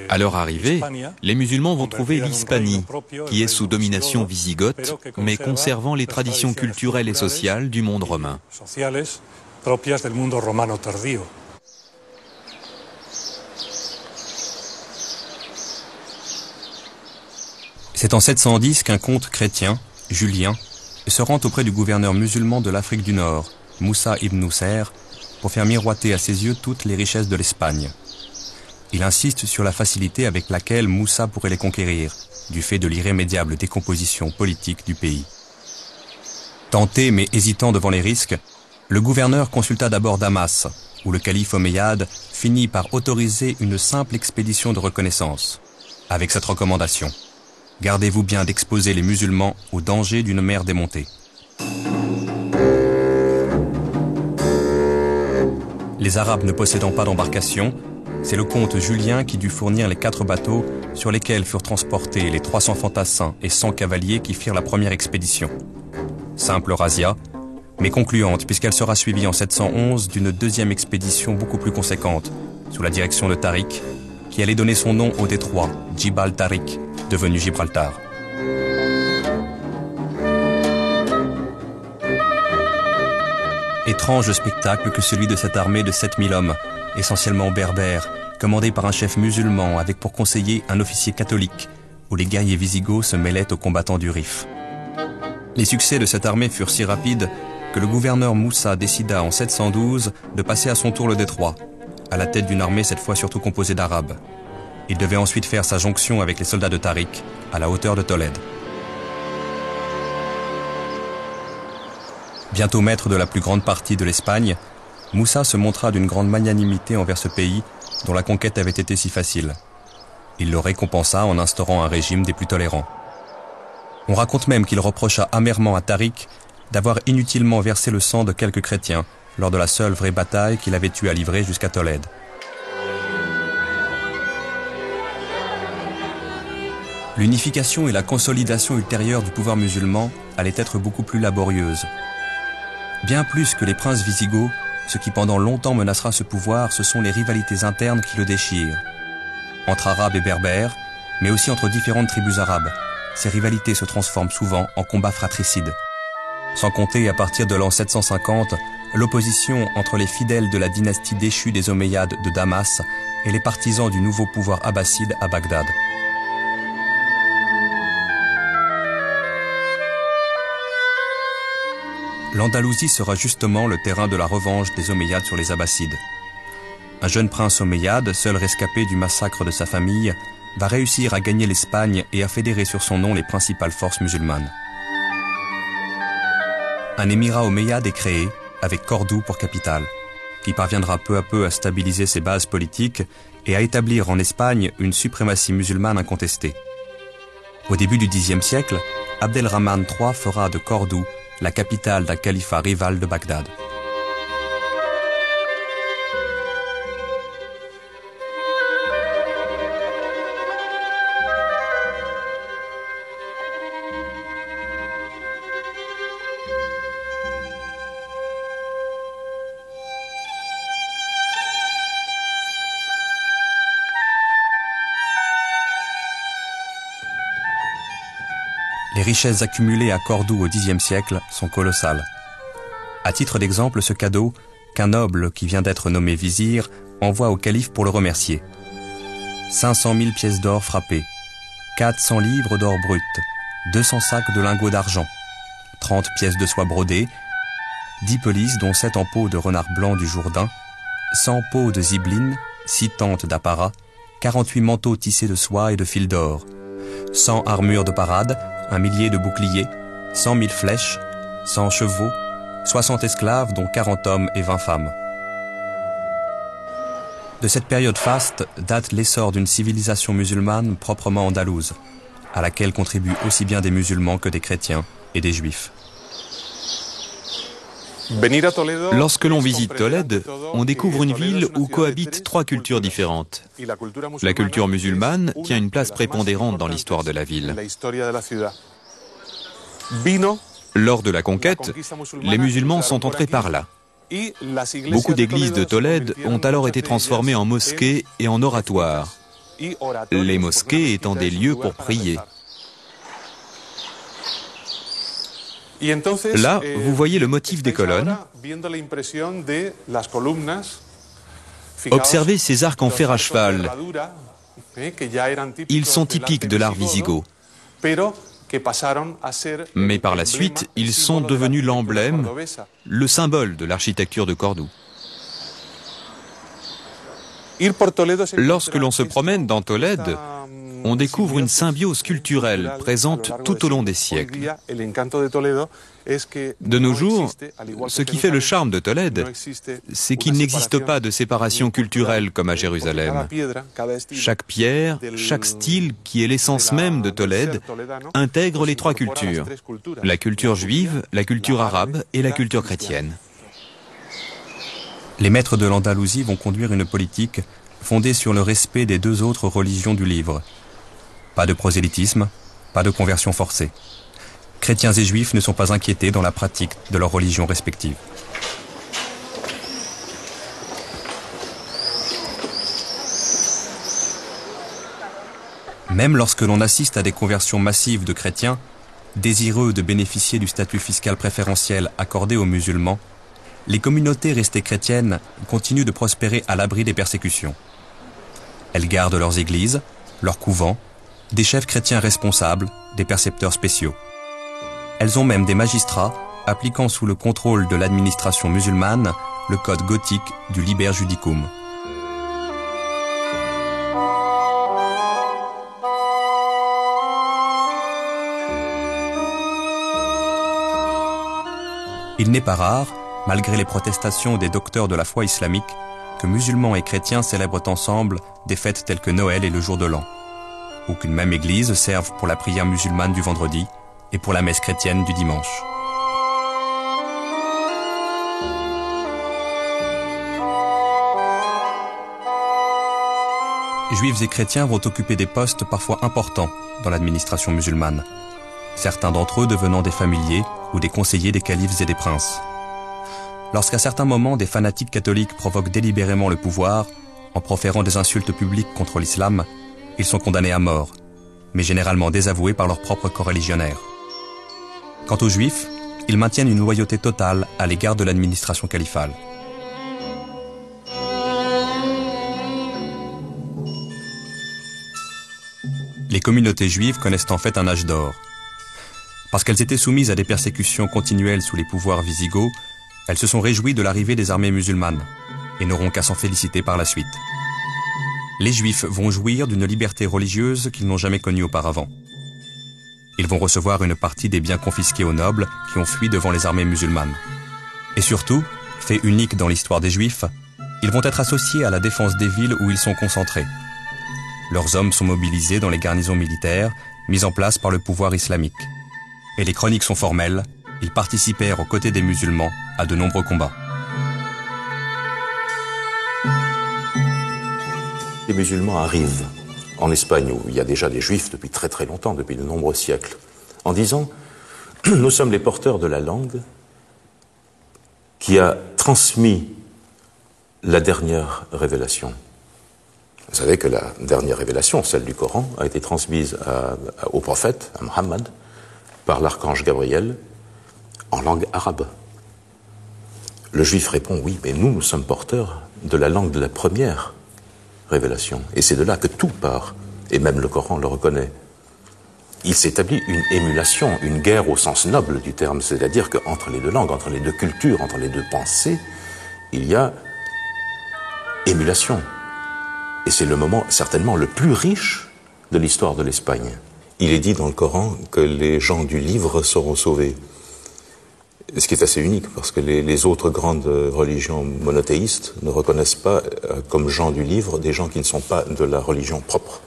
À leur arrivée, les musulmans vont trouver l'Hispanie, qui est sous domination wisigoth, mais conservant les traditions culturelles et sociales du monde romain. C'est en 710 qu'un comte chrétien, Julien, se rend auprès du gouverneur musulman de l'Afrique du Nord, Moussa ibn Nusayr, pour faire miroiter à ses yeux toutes les richesses de l'Espagne. Il insiste sur la facilité avec laquelle Moussa pourrait les conquérir, du fait de l'irrémédiable décomposition politique du pays. Tenté mais hésitant devant les risques, le gouverneur consulta d'abord Damas, où le calife omeyyade finit par autoriser une simple expédition de reconnaissance, avec cette recommandation: gardez-vous bien d'exposer les musulmans au danger d'une mer démontée. Les Arabes ne possédant pas d'embarcation, c'est le comte Julien qui dut fournir les 4 bateaux sur lesquels furent transportés les 300 fantassins et 100 cavaliers qui firent la première expédition. Simple razzia, mais concluante puisqu'elle sera suivie en 711 d'une deuxième expédition beaucoup plus conséquente, sous la direction de Tariq, qui allait donner son nom au détroit, Djibal Tariq, devenu Gibraltar. Étrange spectacle que celui de cette armée de 7000 hommes, essentiellement berbères, commandée par un chef musulman avec pour conseiller un officier catholique, où les guerriers wisigoths se mêlaient aux combattants du Rif. Les succès de cette armée furent si rapides que le gouverneur Moussa décida en 712 de passer à son tour le détroit, à la tête d'une armée cette fois surtout composée d'Arabes. Il devait ensuite faire sa jonction avec les soldats de Tariq, à la hauteur de Tolède. Bientôt maître de la plus grande partie de l'Espagne, Moussa se montra d'une grande magnanimité envers ce pays dont la conquête avait été si facile. Il le récompensa en instaurant un régime des plus tolérants. On raconte même qu'il reprocha amèrement à Tariq d'avoir inutilement versé le sang de quelques chrétiens lors de la seule vraie bataille qu'il avait eu à livrer jusqu'à Tolède. L'unification et la consolidation ultérieure du pouvoir musulman allaient être beaucoup plus laborieuses. Bien plus que les princes wisigoths, ce qui pendant longtemps menacera ce pouvoir, ce sont les rivalités internes qui le déchirent. Entre Arabes et Berbères, mais aussi entre différentes tribus arabes, ces rivalités se transforment souvent en combats fratricides. Sans compter, à partir de l'an 750, l'opposition entre les fidèles de la dynastie déchue des Omeyyades de Damas et les partisans du nouveau pouvoir abbasside à Bagdad. L'Andalousie sera justement le terrain de la revanche des Omeyyades sur les Abbassides. Un jeune prince omeyyade, seul rescapé du massacre de sa famille, va réussir à gagner l'Espagne et à fédérer sur son nom les principales forces musulmanes. Un émirat omeyyade est créé, avec Cordoue pour capitale, qui parviendra peu à peu à stabiliser ses bases politiques et à établir en Espagne une suprématie musulmane incontestée. Au début du Xe siècle, Abdelrahman III fera de Cordoue la capitale d'un califat rival de Bagdad. Les richesses accumulées à Cordoue au Xe siècle sont colossales. À titre d'exemple, ce cadeau qu'un noble qui vient d'être nommé vizir envoie au calife pour le remercier. 500 000 pièces d'or frappées, 400 livres d'or brut, 200 sacs de lingots d'argent, 30 pièces de soie brodée, 10 pelisses dont 7 en peau de renard blanc du Jourdain, 100 pots de zibeline, 6 tentes d'apparat, 48 manteaux tissés de soie et de fil d'or, 100 armures de parade, 1 millier de boucliers, 100 000 flèches, 100 chevaux, 60 esclaves dont 40 hommes et 20 femmes. De cette période faste date l'essor d'une civilisation musulmane proprement andalouse, à laquelle contribuent aussi bien des musulmans que des chrétiens et des juifs. Lorsque l'on visite Tolède, on découvre une ville où cohabitent 3 cultures différentes. La culture musulmane tient une place prépondérante dans l'histoire de la ville. Lors de la conquête, les musulmans sont entrés par là. Beaucoup d'églises de Tolède ont alors été transformées en mosquées et en oratoires, les mosquées étant des lieux pour prier. Là, vous voyez le motif des colonnes. Observez ces arcs en fer à cheval. Ils sont typiques de l'art wisigoth. Mais par la suite, ils sont devenus l'emblème, le symbole de l'architecture de Cordoue. Lorsque l'on se promène dans Tolède, on découvre une symbiose culturelle présente tout au long des siècles. De nos jours, ce qui fait le charme de Tolède, c'est qu'il n'existe pas de séparation culturelle comme à Jérusalem. Chaque pierre, chaque style, qui est l'essence même de Tolède, intègre les 3 cultures, la culture juive, la culture arabe et la culture chrétienne. Les maîtres de l'Andalousie vont conduire une politique fondée sur le respect des 2 autres religions du livre. Pas de prosélytisme, pas de conversion forcée. Chrétiens et juifs ne sont pas inquiétés dans la pratique de leurs religions respectives. Même lorsque l'on assiste à des conversions massives de chrétiens, désireux de bénéficier du statut fiscal préférentiel accordé aux musulmans, les communautés restées chrétiennes continuent de prospérer à l'abri des persécutions. Elles gardent leurs églises, leurs couvents, des chefs chrétiens responsables, des percepteurs spéciaux. Elles ont même des magistrats appliquant sous le contrôle de l'administration musulmane le code gothique du Liber Judicum. Il n'est pas rare, malgré les protestations des docteurs de la foi islamique, que musulmans et chrétiens célèbrent ensemble des fêtes telles que Noël et le jour de l'an, ou qu'une même église serve pour la prière musulmane du vendredi et pour la messe chrétienne du dimanche. Juifs et chrétiens vont occuper des postes parfois importants dans l'administration musulmane, certains d'entre eux devenant des familiers ou des conseillers des califes et des princes. Lorsqu'à certains moments des fanatiques catholiques provoquent délibérément le pouvoir en proférant des insultes publiques contre l'islam, ils sont condamnés à mort, mais généralement désavoués par leurs propres coreligionnaires. Quant aux juifs, ils maintiennent une loyauté totale à l'égard de l'administration califale. Les communautés juives connaissent en fait un âge d'or. Parce qu'elles étaient soumises à des persécutions continuelles sous les pouvoirs wisigoths, elles se sont réjouies de l'arrivée des armées musulmanes et n'auront qu'à s'en féliciter par la suite. Les Juifs vont jouir d'une liberté religieuse qu'ils n'ont jamais connue auparavant. Ils vont recevoir une partie des biens confisqués aux nobles qui ont fui devant les armées musulmanes. Et surtout, fait unique dans l'histoire des Juifs, ils vont être associés à la défense des villes où ils sont concentrés. Leurs hommes sont mobilisés dans les garnisons militaires mises en place par le pouvoir islamique. Et les chroniques sont formelles, ils participèrent aux côtés des musulmans à de nombreux combats. Les musulmans arrivent en Espagne, où il y a déjà des juifs depuis très très longtemps, depuis de nombreux siècles, en disant « Nous sommes les porteurs de la langue qui a transmis la dernière révélation ». Vous savez que la dernière révélation, celle du Coran, a été transmise au prophète, à Mohammed, par l'archange Gabriel, en langue arabe. Le juif répond « Oui, mais nous sommes porteurs de la langue de la première révélation. » Et c'est de là que tout part, et même le Coran le reconnaît. Il s'établit une émulation, une guerre au sens noble du terme, c'est-à-dire qu'entre les deux langues, entre les deux cultures, entre les deux pensées, il y a émulation. Et c'est le moment certainement le plus riche de l'histoire de l'Espagne. Il est dit dans le Coran que les gens du livre seront sauvés. Ce qui est assez unique, parce que les autres grandes religions monothéistes ne reconnaissent pas comme gens du livre des gens qui ne sont pas de la religion propre.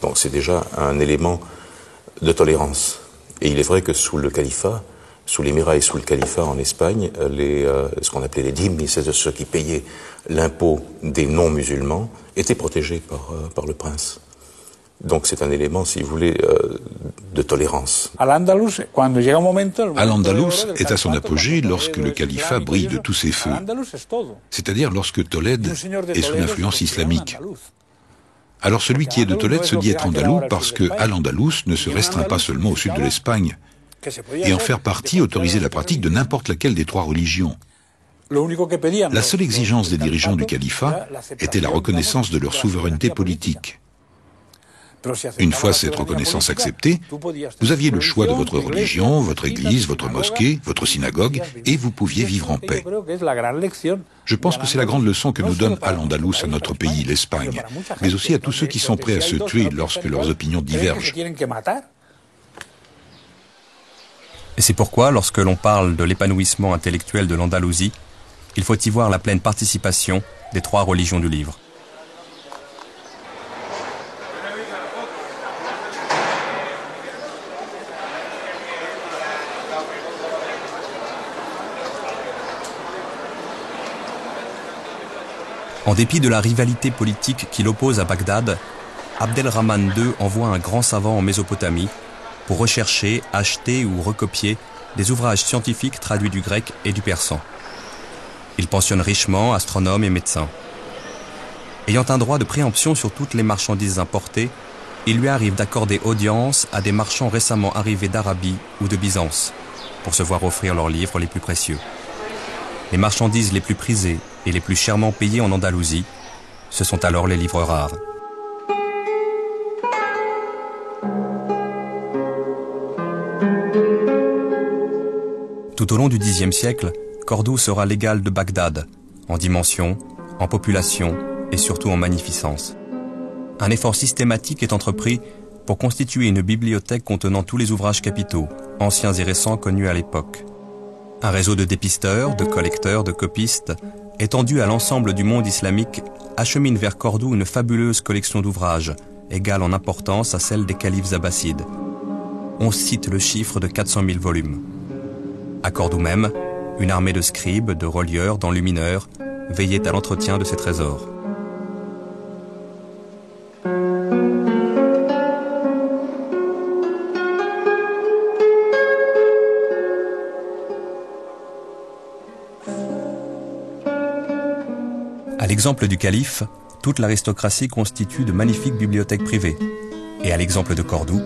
Donc c'est déjà un élément de tolérance. Et il est vrai que sous le califat, sous l'émirat et sous le califat en Espagne, ce qu'on appelait les dhimmi, c'est ceux qui payaient l'impôt des non-musulmans, étaient protégés par le prince. Donc c'est un élément, si vous voulez, de tolérance. Al-Andalus est à son apogée lorsque le califat brille de tous ses feux, c'est-à-dire lorsque Tolède est sous l'influence islamique. Alors celui qui est de Tolède se dit être andalou parce que Al-Andalus ne se restreint pas seulement au sud de l'Espagne, et en faire partie autorisait la pratique de n'importe laquelle des trois religions. La seule exigence des dirigeants du califat était la reconnaissance de leur souveraineté politique. Une fois cette reconnaissance acceptée, vous aviez le choix de votre religion, votre église, votre mosquée, votre synagogue, et vous pouviez vivre en paix. Je pense que c'est la grande leçon que nous donne Al-Andalus à notre pays, l'Espagne, mais aussi à tous ceux qui sont prêts à se tuer lorsque leurs opinions divergent. Et c'est pourquoi, lorsque l'on parle de l'épanouissement intellectuel de l'Andalousie, il faut y voir la pleine participation des trois religions du livre. En dépit de la rivalité politique qui l'oppose à Bagdad, Abdelrahman II envoie un grand savant en Mésopotamie pour rechercher, acheter ou recopier des ouvrages scientifiques traduits du grec et du persan. Il pensionne richement astronomes et médecins. Ayant un droit de préemption sur toutes les marchandises importées, il lui arrive d'accorder audience à des marchands récemment arrivés d'Arabie ou de Byzance pour se voir offrir leurs livres les plus précieux. Les marchandises les plus prisées et les plus chèrement payées en Andalousie, ce sont alors les livres rares. Tout au long du Xe siècle, Cordoue sera l'égal de Bagdad, en dimension, en population et surtout en magnificence. Un effort systématique est entrepris pour constituer une bibliothèque contenant tous les ouvrages capitaux, anciens et récents connus à l'époque. Un réseau de dépisteurs, de collecteurs, de copistes, étendu à l'ensemble du monde islamique, achemine vers Cordoue une fabuleuse collection d'ouvrages, égale en importance à celle des califes abbassides. On cite le chiffre de 400 000 volumes. À Cordoue même, une armée de scribes, de relieurs, d'enlumineurs veillait à l'entretien de ces trésors. À l'exemple du calife, toute l'aristocratie constitue de magnifiques bibliothèques privées. Et à l'exemple de Cordoue,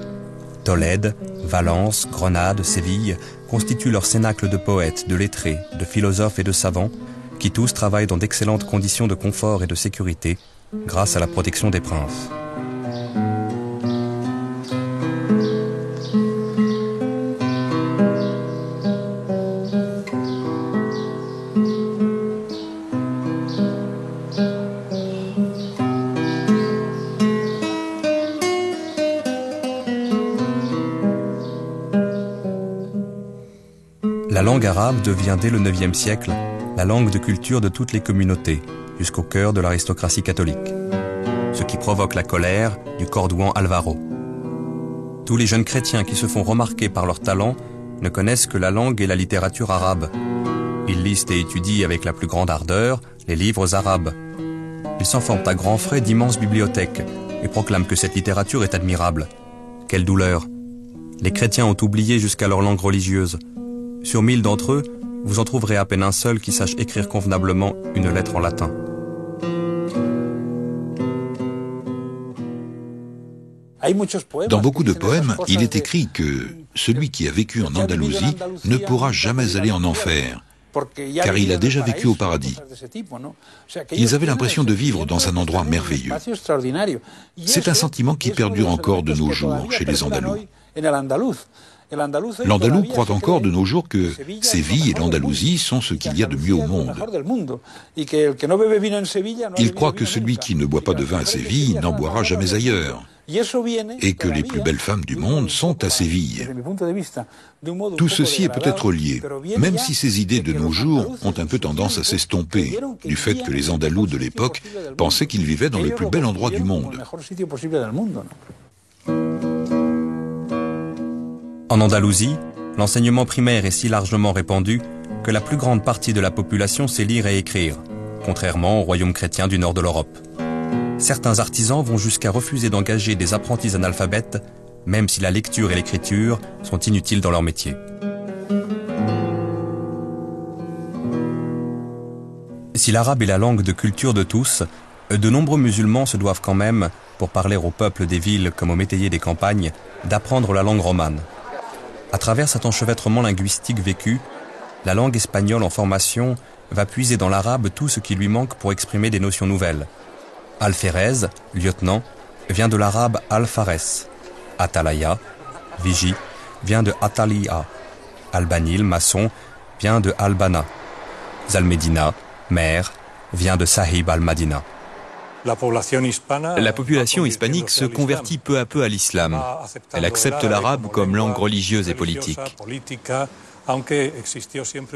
Tolède, Valence, Grenade, Séville constituent leur cénacle de poètes, de lettrés, de philosophes et de savants qui tous travaillent dans d'excellentes conditions de confort et de sécurité grâce à la protection des princes. La langue arabe devient dès le IXe siècle la langue de culture de toutes les communautés, jusqu'au cœur de l'aristocratie catholique. Ce qui provoque la colère du Cordouan Alvaro. Tous les jeunes chrétiens qui se font remarquer par leur talent ne connaissent que la langue et la littérature arabe. Ils lisent et étudient avec la plus grande ardeur les livres arabes. Ils s'en forment à grands frais d'immenses bibliothèques et proclament que cette littérature est admirable. Quelle douleur! Les chrétiens ont oublié jusqu'à leur langue religieuse. Sur 1000 d'entre eux, vous en trouverez à peine un seul qui sache écrire convenablement une lettre en latin. Dans beaucoup de poèmes, il est écrit que celui qui a vécu en Andalousie ne pourra jamais aller en enfer, car il a déjà vécu au paradis. Ils avaient l'impression de vivre dans un endroit merveilleux. C'est un sentiment qui perdure encore de nos jours chez les Andalous. L'Andalou croit encore de nos jours que Séville et l'Andalousie sont ce qu'il y a de mieux au monde. Il croit que celui qui ne boit pas de vin à Séville n'en boira jamais ailleurs, et que les plus belles femmes du monde sont à Séville. Tout ceci est peut-être lié, même si ces idées de nos jours ont un peu tendance à s'estomper, du fait que les Andalous de l'époque pensaient qu'ils vivaient dans le plus bel endroit du monde. En Andalousie, l'enseignement primaire est si largement répandu que la plus grande partie de la population sait lire et écrire, contrairement aux royaumes chrétiens du nord de l'Europe. Certains artisans vont jusqu'à refuser d'engager des apprentis analphabètes, même si la lecture et l'écriture sont inutiles dans leur métier. Si l'arabe est la langue de culture de tous, de nombreux musulmans se doivent quand même, pour parler au peuple des villes comme aux métayers des campagnes, d'apprendre la langue romane. À travers cet enchevêtrement linguistique vécu, la langue espagnole en formation va puiser dans l'arabe tout ce qui lui manque pour exprimer des notions nouvelles. Alférez, lieutenant, vient de l'arabe al-fares. Atalaya, vigie, vient de ataliya. Albanil, maçon, vient de albana. Zalmedina, maire, vient de sahib al-madina. La population hispanique se convertit peu à peu à l'islam. Elle accepte l'arabe comme langue religieuse et politique.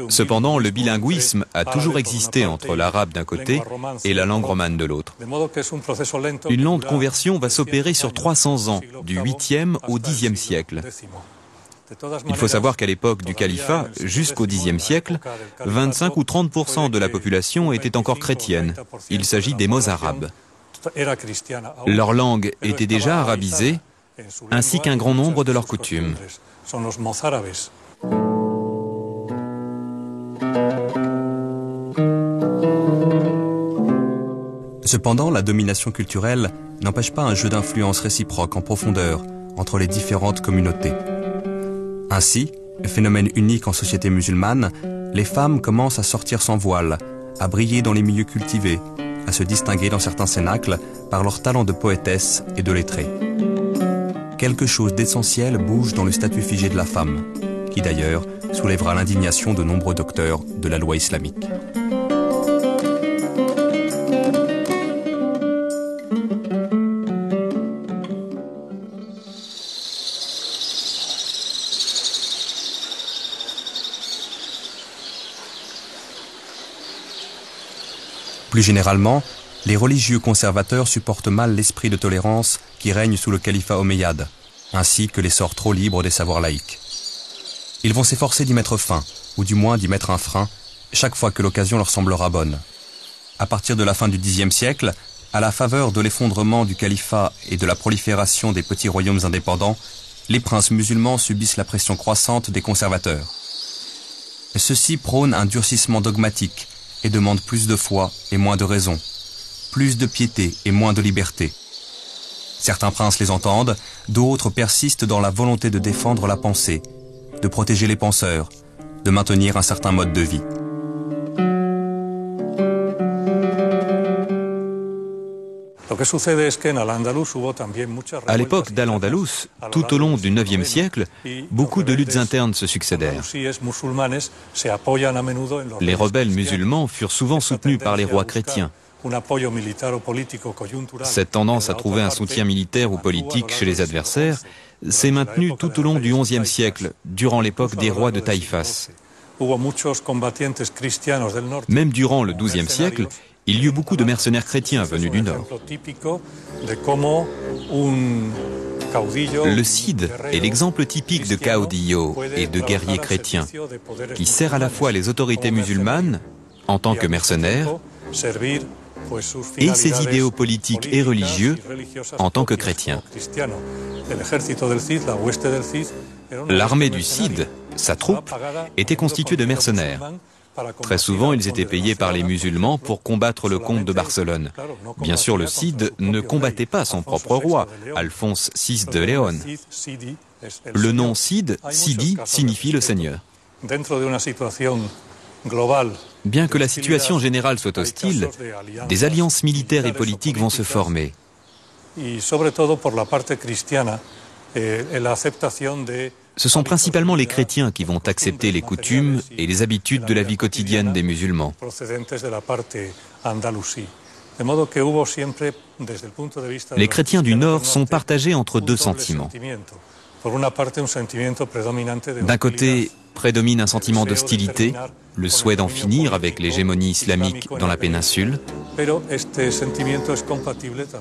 Cependant, le bilinguisme a toujours existé entre l'arabe d'un côté et la langue romane de l'autre. Une lente conversion va s'opérer sur 300 ans, du 8e au 10e siècle. Il faut savoir qu'à l'époque du califat, jusqu'au Xe siècle, 25 ou 30% de la population était encore chrétienne. Il s'agit des mozarabes. Leur langue était déjà arabisée, ainsi qu'un grand nombre de leurs coutumes. Cependant, la domination culturelle n'empêche pas un jeu d'influence réciproque en profondeur entre les différentes communautés. Ainsi, phénomène unique en société musulmane, les femmes commencent à sortir sans voile, à briller dans les milieux cultivés, à se distinguer dans certains cénacles par leur talent de poétesse et de lettrée. Quelque chose d'essentiel bouge dans le statut figé de la femme, qui d'ailleurs soulèvera l'indignation de nombreux docteurs de la loi islamique. Plus généralement, les religieux conservateurs supportent mal l'esprit de tolérance qui règne sous le califat omeyyade, ainsi que l'essor trop libre des savoirs laïques. Ils vont s'efforcer d'y mettre fin, ou du moins d'y mettre un frein, chaque fois que l'occasion leur semblera bonne. À partir de la fin du Xe siècle, à la faveur de l'effondrement du califat et de la prolifération des petits royaumes indépendants, les princes musulmans subissent la pression croissante des conservateurs. Ceux-ci prônent un durcissement dogmatique, et demandent plus de foi et moins de raison, plus de piété et moins de liberté. Certains princes les entendent, d'autres persistent dans la volonté de défendre la pensée, de protéger les penseurs, de maintenir un certain mode de vie. À l'époque d'Al-Andalus, tout au long du IXe siècle, beaucoup de luttes internes se succédèrent. Les rebelles musulmans furent souvent soutenus par les rois chrétiens. Cette tendance à trouver un soutien militaire ou politique chez les adversaires s'est maintenue tout au long du XIe siècle, durant l'époque des rois de Taïfas. Même durant le XIIe siècle, il y eut beaucoup de mercenaires chrétiens venus du Nord. Le Cid est l'exemple typique de caudillo et de guerrier chrétien, qui sert à la fois les autorités musulmanes, en tant que mercenaire, et ses idéaux politiques et religieux, en tant que chrétiens. L'armée du Cid, sa troupe, était constituée de mercenaires. Très souvent, ils étaient payés par les musulmans pour combattre le comte de Barcelone. Bien sûr, le Cid ne combattait pas son propre roi, Alphonse VI de Léon. Le nom Cid, Sidi, signifie le Seigneur. Bien que la situation générale soit hostile, des alliances militaires et politiques vont se former. Ce sont principalement les chrétiens qui vont accepter les coutumes et les habitudes de la vie quotidienne des musulmans. Les chrétiens du Nord sont partagés entre deux sentiments. D'un côté, prédomine un sentiment d'hostilité, le souhait d'en finir avec l'hégémonie islamique dans la péninsule.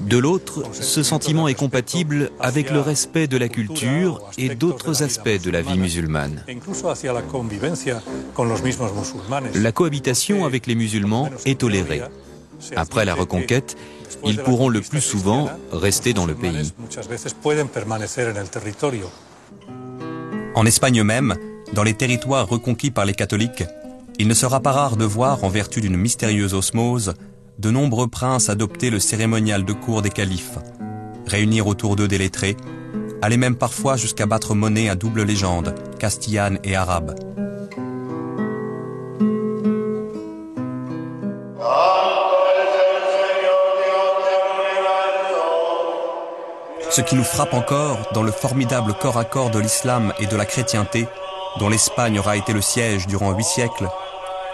De l'autre, ce sentiment est compatible avec le respect de la culture et d'autres aspects de la vie musulmane. La cohabitation avec les musulmans est tolérée. Après la reconquête, ils pourront le plus souvent rester dans le pays. En Espagne même, dans les territoires reconquis par les catholiques, il ne sera pas rare de voir, en vertu d'une mystérieuse osmose, de nombreux princes adopter le cérémonial de cour des califes, réunir autour d'eux des lettrés, aller même parfois jusqu'à battre monnaie à double légende, castillane et arabe. Ce qui nous frappe encore dans le formidable corps à corps de l'islam et de la chrétienté, dont l'Espagne aura été le siège durant 8 siècles,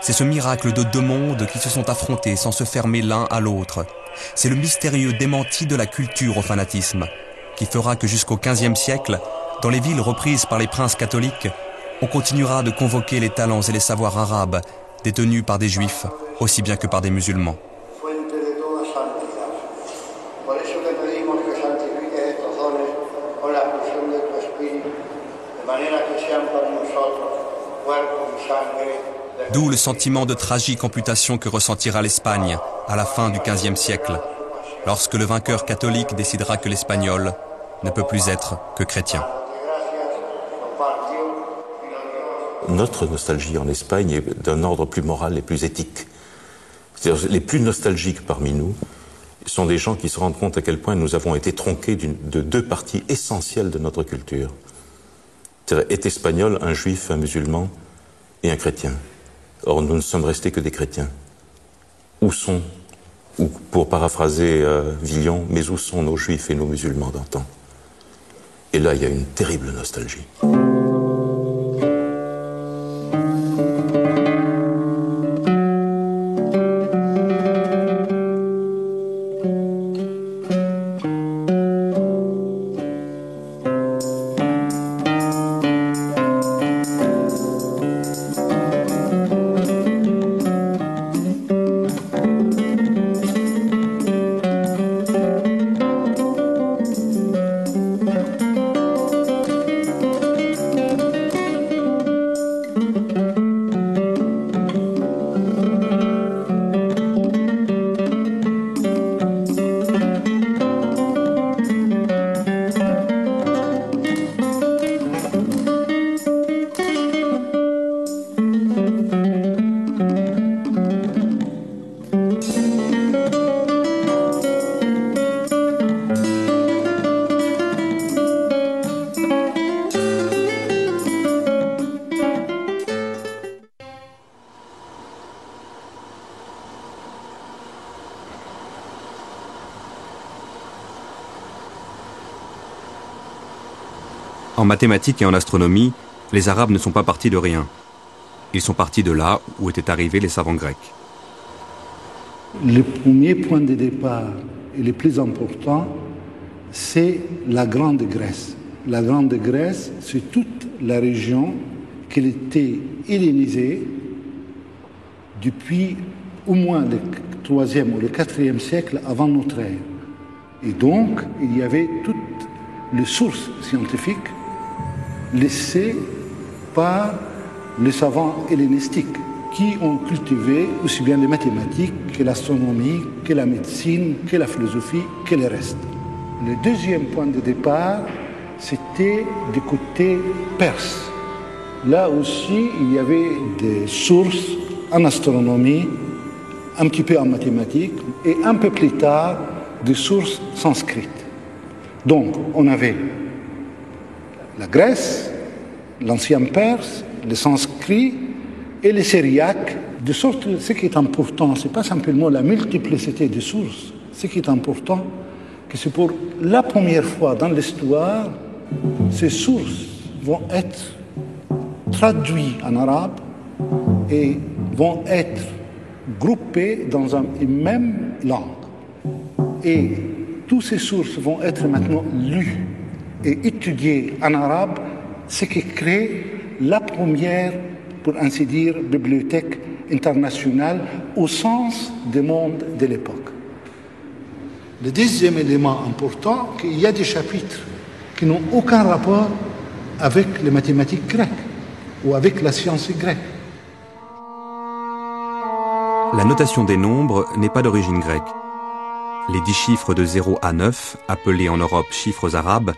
c'est ce miracle de deux mondes qui se sont affrontés sans se fermer l'un à l'autre. C'est le mystérieux démenti de la culture au fanatisme, qui fera que jusqu'au XVe siècle, dans les villes reprises par les princes catholiques, on continuera de convoquer les talents et les savoirs arabes, détenus par des juifs, aussi bien que par des musulmans. D'où le sentiment de tragique amputation que ressentira l'Espagne à la fin du XVe siècle, lorsque le vainqueur catholique décidera que l'espagnol ne peut plus être que chrétien. Notre nostalgie en Espagne est d'un ordre plus moral et plus éthique. C'est-à-dire, les plus nostalgiques parmi nous sont des gens qui se rendent compte à quel point nous avons été tronqués de deux parties essentielles de notre culture. C'est-à-dire, est espagnol un juif, un musulman et un chrétien. Or, nous ne sommes restés que des chrétiens. Où sont, ou pour paraphraser Villon, mais où sont nos juifs et nos musulmans d'antan? Et là, il y a une terrible nostalgie. En mathématiques et en astronomie, les Arabes ne sont pas partis de rien. Ils sont partis de là où étaient arrivés les savants grecs. Le premier point de départ et le plus important, c'est la Grande Grèce. La Grande Grèce, c'est toute la région qui était hellénisée depuis au moins le 3e ou le 4e siècle avant notre ère. Et donc, il y avait toutes les sources scientifiques laissées par les savants hellénistiques qui ont cultivé aussi bien les mathématiques que l'astronomie, que la médecine, que la philosophie, que le reste. Le deuxième point de départ, c'était du côté perse. Là aussi, il y avait des sources en astronomie, un petit peu en mathématiques, et un peu plus tard, des sources sanskrites. Donc, on avait la Grèce, l'ancien Perse, le sanskrit et le syriaque, de sorte que ce qui est important, ce n'est pas simplement la multiplicité des sources, ce qui est important, que c'est pour la première fois dans l'histoire ces sources vont être traduites en arabe et vont être groupées dans une même langue. Et toutes ces sources vont être maintenant lues et étudiées en arabe, ce qui crée la première, pour ainsi dire, bibliothèque internationale au sens du monde de l'époque. Le deuxième élément important, qu'il y a des chapitres qui n'ont aucun rapport avec les mathématiques grecques ou avec la science grecque. La notation des nombres n'est pas d'origine grecque. Les 10 chiffres de 0 à 9, appelés en Europe chiffres arabes,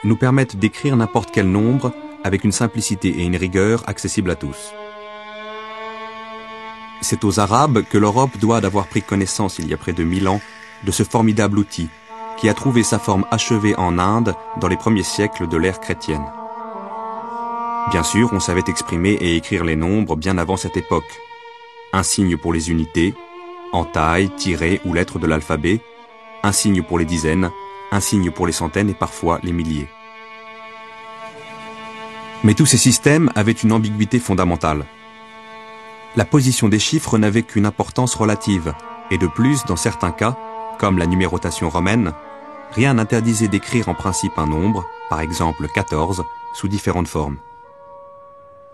nous permettent d'écrire n'importe quel nombre avec une simplicité et une rigueur accessibles à tous. C'est aux Arabes que l'Europe doit d'avoir pris connaissance il y a près de 1000 ans de ce formidable outil qui a trouvé sa forme achevée en Inde dans les premiers siècles de l'ère chrétienne. Bien sûr, on savait exprimer et écrire les nombres bien avant cette époque. Un signe pour les unités, entailles, tirets ou lettres de l'alphabet, un signe pour les dizaines, un signe pour les centaines et parfois les milliers. Mais tous ces systèmes avaient une ambiguïté fondamentale. La position des chiffres n'avait qu'une importance relative, et de plus, dans certains cas, comme la numérotation romaine, rien n'interdisait d'écrire en principe un nombre, par exemple 14, sous différentes formes.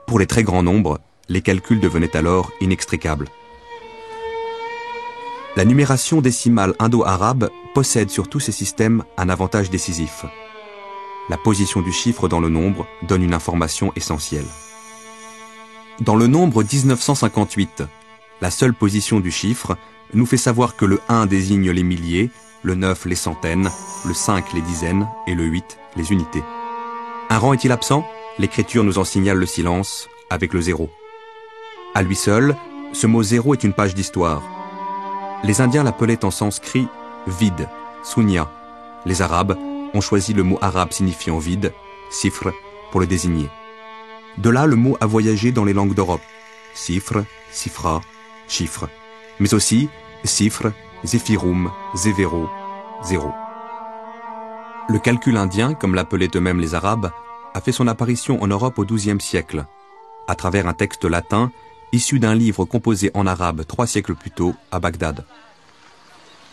Pour les très grands nombres, les calculs devenaient alors inextricables. La numération décimale indo-arabe possède sur tous ces systèmes un avantage décisif. La position du chiffre dans le nombre donne une information essentielle. Dans le nombre 1958, la seule position du chiffre nous fait savoir que le 1 désigne les milliers, le 9 les centaines, le 5 les dizaines et le 8 les unités. Un rang est-il absent? L'écriture nous en signale le silence avec le 0. À lui seul, ce mot 0 est une page d'histoire. Les Indiens l'appelaient en sanskrit vide, sunya. Les Arabes ont choisi le mot arabe signifiant vide, sifr, pour le désigner. De là, le mot a voyagé dans les langues d'Europe. Sifre, sifra, chiffre. Mais aussi sifre, zéphirum, zévéro, zéro. Le calcul indien, comme l'appelaient eux-mêmes les Arabes, a fait son apparition en Europe au XIIe siècle, à travers un texte latin issu d'un livre composé en arabe 3 siècles plus tôt à Bagdad.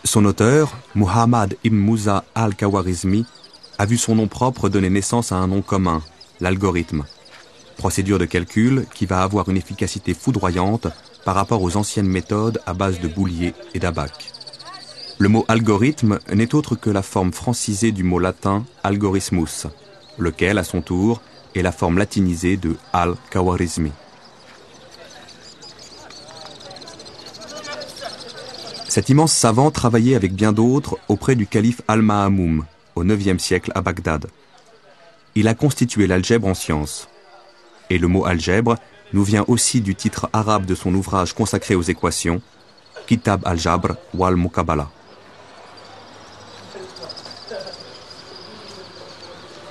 Son auteur, Muhammad ibn Musa al-Khawarizmi, a vu son nom propre donner naissance à un nom commun, l'algorithme. Procédure de calcul qui va avoir une efficacité foudroyante par rapport aux anciennes méthodes à base de boulier et d'abac. Le mot algorithme n'est autre que la forme francisée du mot latin algorithmus, lequel, à son tour, est la forme latinisée de al-Khawarizmi. Cet immense savant travaillait avec bien d'autres auprès du calife Al-Ma'amoum, au IXe siècle à Bagdad. Il a constitué l'algèbre en science. Et le mot algèbre nous vient aussi du titre arabe de son ouvrage consacré aux équations, Kitab al-Jabr wal-Muqabala.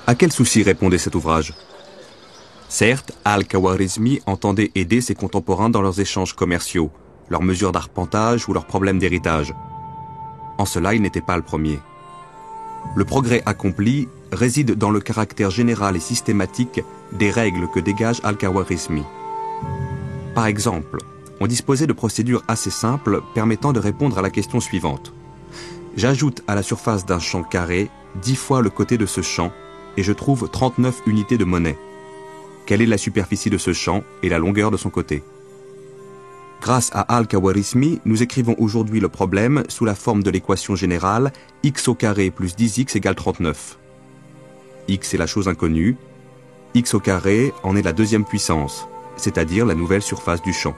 À quel souci répondait cet ouvrage? Certes, Al-Khawarizmi entendait aider ses contemporains dans leurs échanges commerciaux, leurs mesures d'arpentage ou leurs problèmes d'héritage. En cela, il n'était pas le premier. Le progrès accompli réside dans le caractère général et systématique des règles que dégage Al-Khawarizmi. Par exemple, on disposait de procédures assez simples permettant de répondre à la question suivante. J'ajoute à la surface d'un champ carré 10 fois le côté de ce champ et je trouve 39 unités de monnaie. Quelle est la superficie de ce champ et la longueur de son côté? Grâce à Al-Khawarizmi, nous écrivons aujourd'hui le problème sous la forme de l'équation générale x au carré plus 10x égale 39. X est la chose inconnue, x au carré en est la deuxième puissance, c'est-à-dire la nouvelle surface du champ.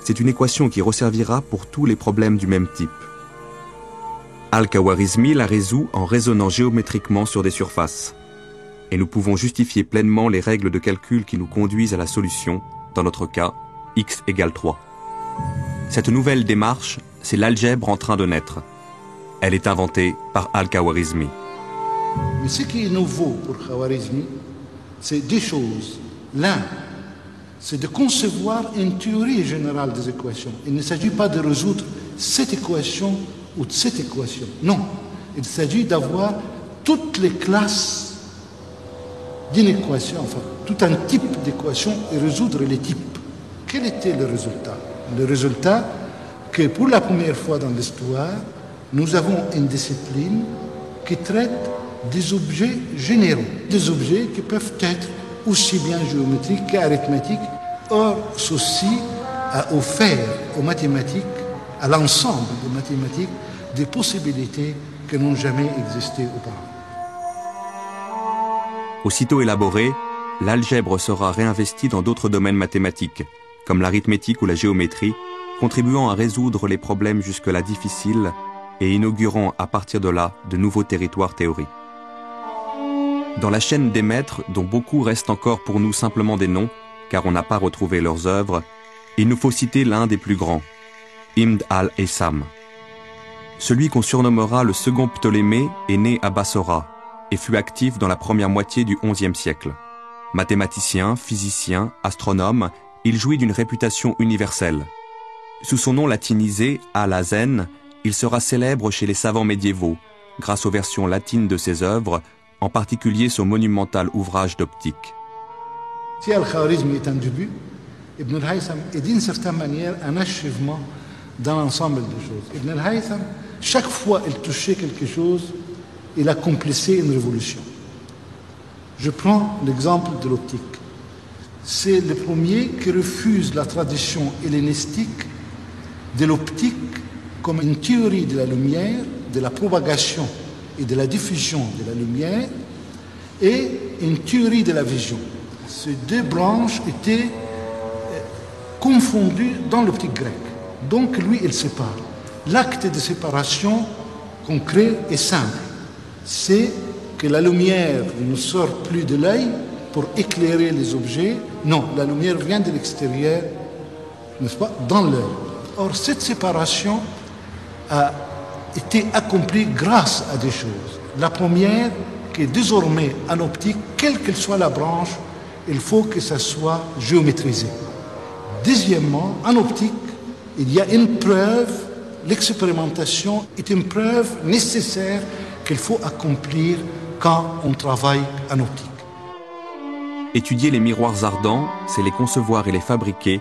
C'est une équation qui resservira pour tous les problèmes du même type. Al-Khawarizmi la résout en raisonnant géométriquement sur des surfaces. Et nous pouvons justifier pleinement les règles de calcul qui nous conduisent à la solution, dans notre cas, x égale 3. Cette nouvelle démarche, c'est l'algèbre en train de naître. Elle est inventée par Al-Khawarizmi. Mais ce qui est nouveau pour Khawarizmi, c'est deux choses. L'un, c'est de concevoir une théorie générale des équations. Il ne s'agit pas de résoudre cette équation ou cette équation. Non, il s'agit d'avoir toutes les classes d'une équation, enfin, tout un type d'équation et résoudre les types. Quel était le résultat? Le résultat, que pour la première fois dans l'histoire, nous avons une discipline qui traite des objets généraux, des objets qui peuvent être aussi bien géométriques qu'arithmétiques. Or, ceci a offert aux mathématiques, à l'ensemble des mathématiques, des possibilités qui n'ont jamais existé auparavant. Aussitôt élaborée, l'algèbre sera réinvestie dans d'autres domaines mathématiques, comme l'arithmétique ou la géométrie, contribuant à résoudre les problèmes jusque-là difficiles et inaugurant à partir de là de nouveaux territoires théoriques. Dans la chaîne des maîtres, dont beaucoup restent encore pour nous simplement des noms, car on n'a pas retrouvé leurs œuvres, il nous faut citer l'un des plus grands, Ibn al-Haytham. Celui qu'on surnommera le second Ptolémée est né à Bassora et fut actif dans la première moitié du XIe siècle. Mathématicien, physicien, astronome, il jouit d'une réputation universelle. Sous son nom latinisé, Al-Hazen, il sera célèbre chez les savants médiévaux, grâce aux versions latines de ses œuvres, en particulier son monumental ouvrage d'optique. Si Al-Khwarizmi est un début, Ibn al-Haytham est d'une certaine manière un achèvement dans l'ensemble des choses. Ibn al-Haytham, chaque fois qu'il touchait quelque chose, il accomplissait une révolution. Je prends l'exemple de l'optique. C'est le premier qui refuse la tradition hellénistique de l'optique comme une théorie de la lumière, de la propagation et de la diffusion de la lumière, et une théorie de la vision. Ces deux branches étaient confondues dans l'optique grecque. Donc lui, il sépare. L'acte de séparation concret est simple. C'est que la lumière ne sort plus de l'œil pour éclairer les objets. Non, la lumière vient de l'extérieur, n'est-ce pas, dans l'œil. Or, cette séparation a été accomplie grâce à des choses. La première, que désormais, en optique, quelle que soit la branche, il faut que ça soit géométrisé. Deuxièmement, en optique, il y a une preuve, l'expérimentation est une preuve nécessaire qu'il faut accomplir quand on travaille en optique. Étudier les miroirs ardents, c'est les concevoir et les fabriquer,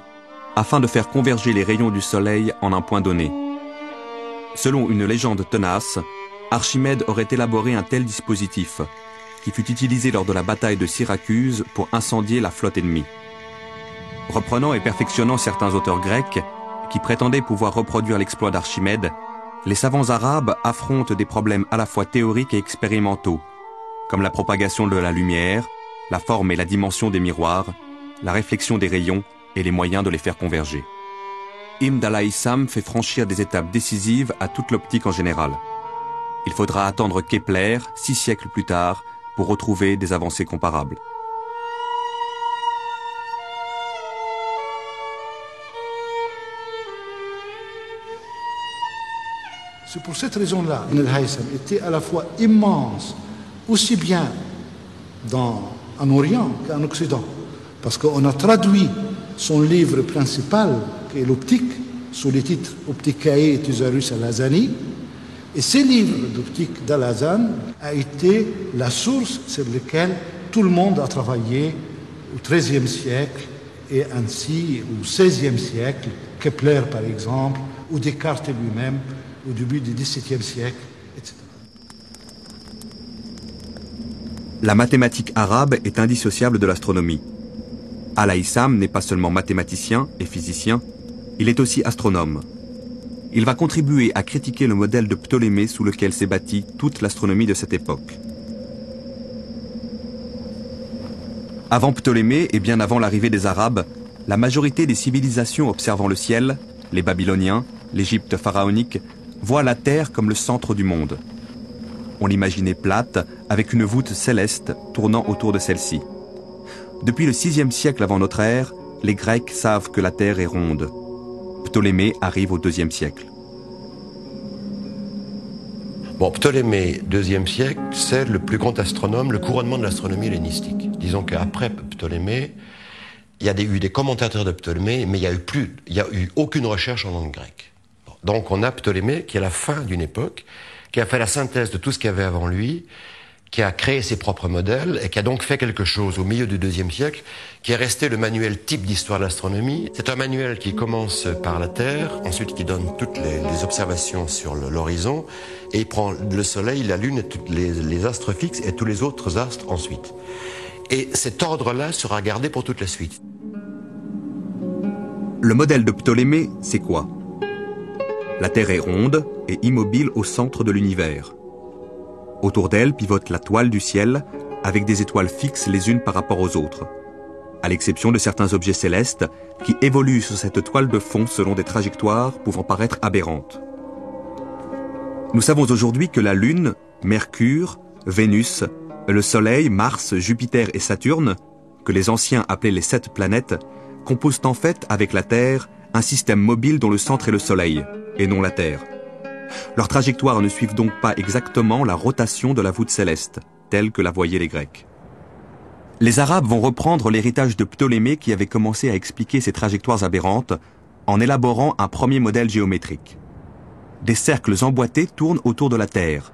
afin de faire converger les rayons du soleil en un point donné. Selon une légende tenace, Archimède aurait élaboré un tel dispositif, qui fut utilisé lors de la bataille de Syracuse pour incendier la flotte ennemie. Reprenant et perfectionnant certains auteurs grecs, qui prétendaient pouvoir reproduire l'exploit d'Archimède, les savants arabes affrontent des problèmes à la fois théoriques et expérimentaux, comme la propagation de la lumière, la forme et la dimension des miroirs, la réflexion des rayons et les moyens de les faire converger. Ibn al-Haytham fait franchir des étapes décisives à toute l'optique en général. Il faudra attendre Kepler, 6 siècles plus tard, pour retrouver des avancées comparables. C'est pour cette raison-là que Ibn al-Haytham était à la fois immense, aussi bien en Orient qu'en Occident. Parce qu'on a traduit son livre principal, qui est l'optique, sous le titre Opticae et Thesaurus al-Hazani. Et ce livre d'optique d'Al-Hazan a été la source sur laquelle tout le monde a travaillé au XIIIe siècle et ainsi au XVIe siècle, Kepler par exemple, ou Descartes lui-même au début du XVIIe siècle, etc. La mathématique arabe est indissociable de l'astronomie. Al-Haytham n'est pas seulement mathématicien et physicien, il est aussi astronome. Il va contribuer à critiquer le modèle de Ptolémée sous lequel s'est bâtie toute l'astronomie de cette époque. Avant Ptolémée et bien avant l'arrivée des Arabes, la majorité des civilisations observant le ciel, les Babyloniens, l'Égypte pharaonique, voient la Terre comme le centre du monde. On l'imaginait plate, avec une voûte céleste tournant autour de celle-ci. Depuis le VIe siècle avant notre ère, les Grecs savent que la Terre est ronde. Ptolémée arrive au IIe siècle. Bon, Ptolémée, IIe siècle, c'est le plus grand astronome, le couronnement de l'astronomie hellénistique. Disons qu'après Ptolémée, il y a eu des commentateurs de Ptolémée, mais il n'y a eu aucune recherche en langue grecque. Bon, donc on a Ptolémée, qui est la fin d'une époque, qui a fait la synthèse de tout ce qu'il y avait avant lui, qui a créé ses propres modèles et qui a donc fait quelque chose au milieu du IIe siècle, qui est resté le manuel type d'histoire de l'astronomie. C'est un manuel qui commence par la Terre, ensuite qui donne toutes les observations sur l'horizon, et il prend le Soleil, la Lune, et toutes les astres fixes et tous les autres astres ensuite. Et cet ordre-là sera gardé pour toute la suite. Le modèle de Ptolémée, c'est quoi? La Terre est ronde et immobile au centre de l'univers. Autour d'elle pivote la toile du ciel avec des étoiles fixes les unes par rapport aux autres, à l'exception de certains objets célestes qui évoluent sur cette toile de fond selon des trajectoires pouvant paraître aberrantes. Nous savons aujourd'hui que la Lune, Mercure, Vénus, le Soleil, Mars, Jupiter et Saturne, que les anciens appelaient les 7 planètes, composent en fait avec la Terre un système mobile dont le centre est le Soleil, et non la Terre. Leurs trajectoires ne suivent donc pas exactement la rotation de la voûte céleste, telle que la voyaient les Grecs. Les Arabes vont reprendre l'héritage de Ptolémée qui avait commencé à expliquer ces trajectoires aberrantes en élaborant un premier modèle géométrique. Des cercles emboîtés tournent autour de la Terre,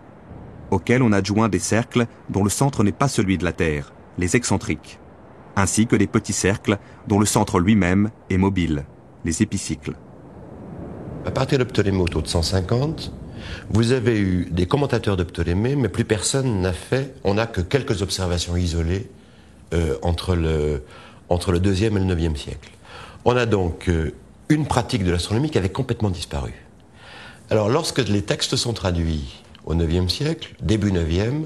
auxquels on adjoint des cercles dont le centre n'est pas celui de la Terre, les excentriques, ainsi que des petits cercles dont le centre lui-même est mobile, les épicycles. À partir de Ptolémée autour de 150, vous avez eu des commentateurs de Ptolémée, mais plus personne n'a fait, on n'a que quelques observations isolées entre le 2e et le 9e siècle. On a donc une pratique de l'astronomie qui avait complètement disparu. Alors lorsque les textes sont traduits au 9e siècle, début 9e,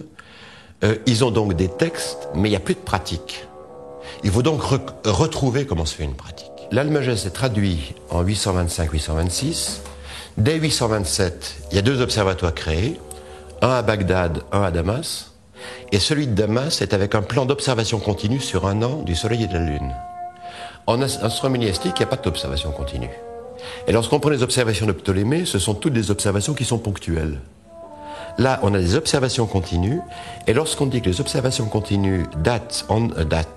ils ont donc des textes, mais il n'y a plus de pratique. Il faut donc retrouver comment se fait une pratique. L'Almagès est traduit en 825-826. Dès 827, il y a 2 observatoires créés, un à Bagdad, un à Damas. Et celui de Damas est avec un plan d'observation continue sur 1 an du Soleil et de la Lune. En astronomie héllénistique, il n'y a pas d'observation continue. Et lorsqu'on prend les observations de Ptolémée, ce sont toutes des observations qui sont ponctuelles. Là, on a des observations continues, et lorsqu'on dit que les observations continues datent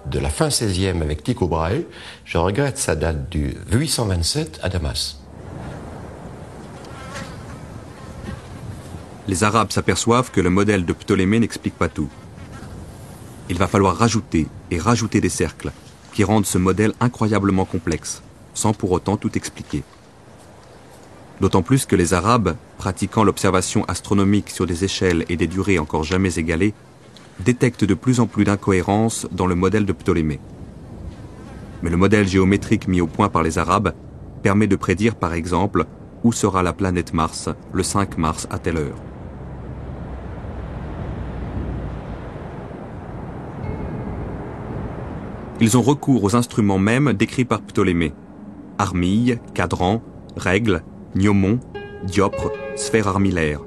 de la fin 16e avec Tycho Brahe, je regrette, ça date du 827 à Damas. Les Arabes s'aperçoivent que le modèle de Ptolémée n'explique pas tout. Il va falloir rajouter et rajouter des cercles qui rendent ce modèle incroyablement complexe, sans pour autant tout expliquer. D'autant plus que les Arabes, pratiquant l'observation astronomique sur des échelles et des durées encore jamais égalées, détectent de plus en plus d'incohérences dans le modèle de Ptolémée. Mais le modèle géométrique mis au point par les Arabes permet de prédire par exemple où sera la planète Mars le 5 mars à telle heure. Ils ont recours aux instruments mêmes décrits par Ptolémée: armilles, cadrans, règles, gnomons, dioptres, sphères armillaires.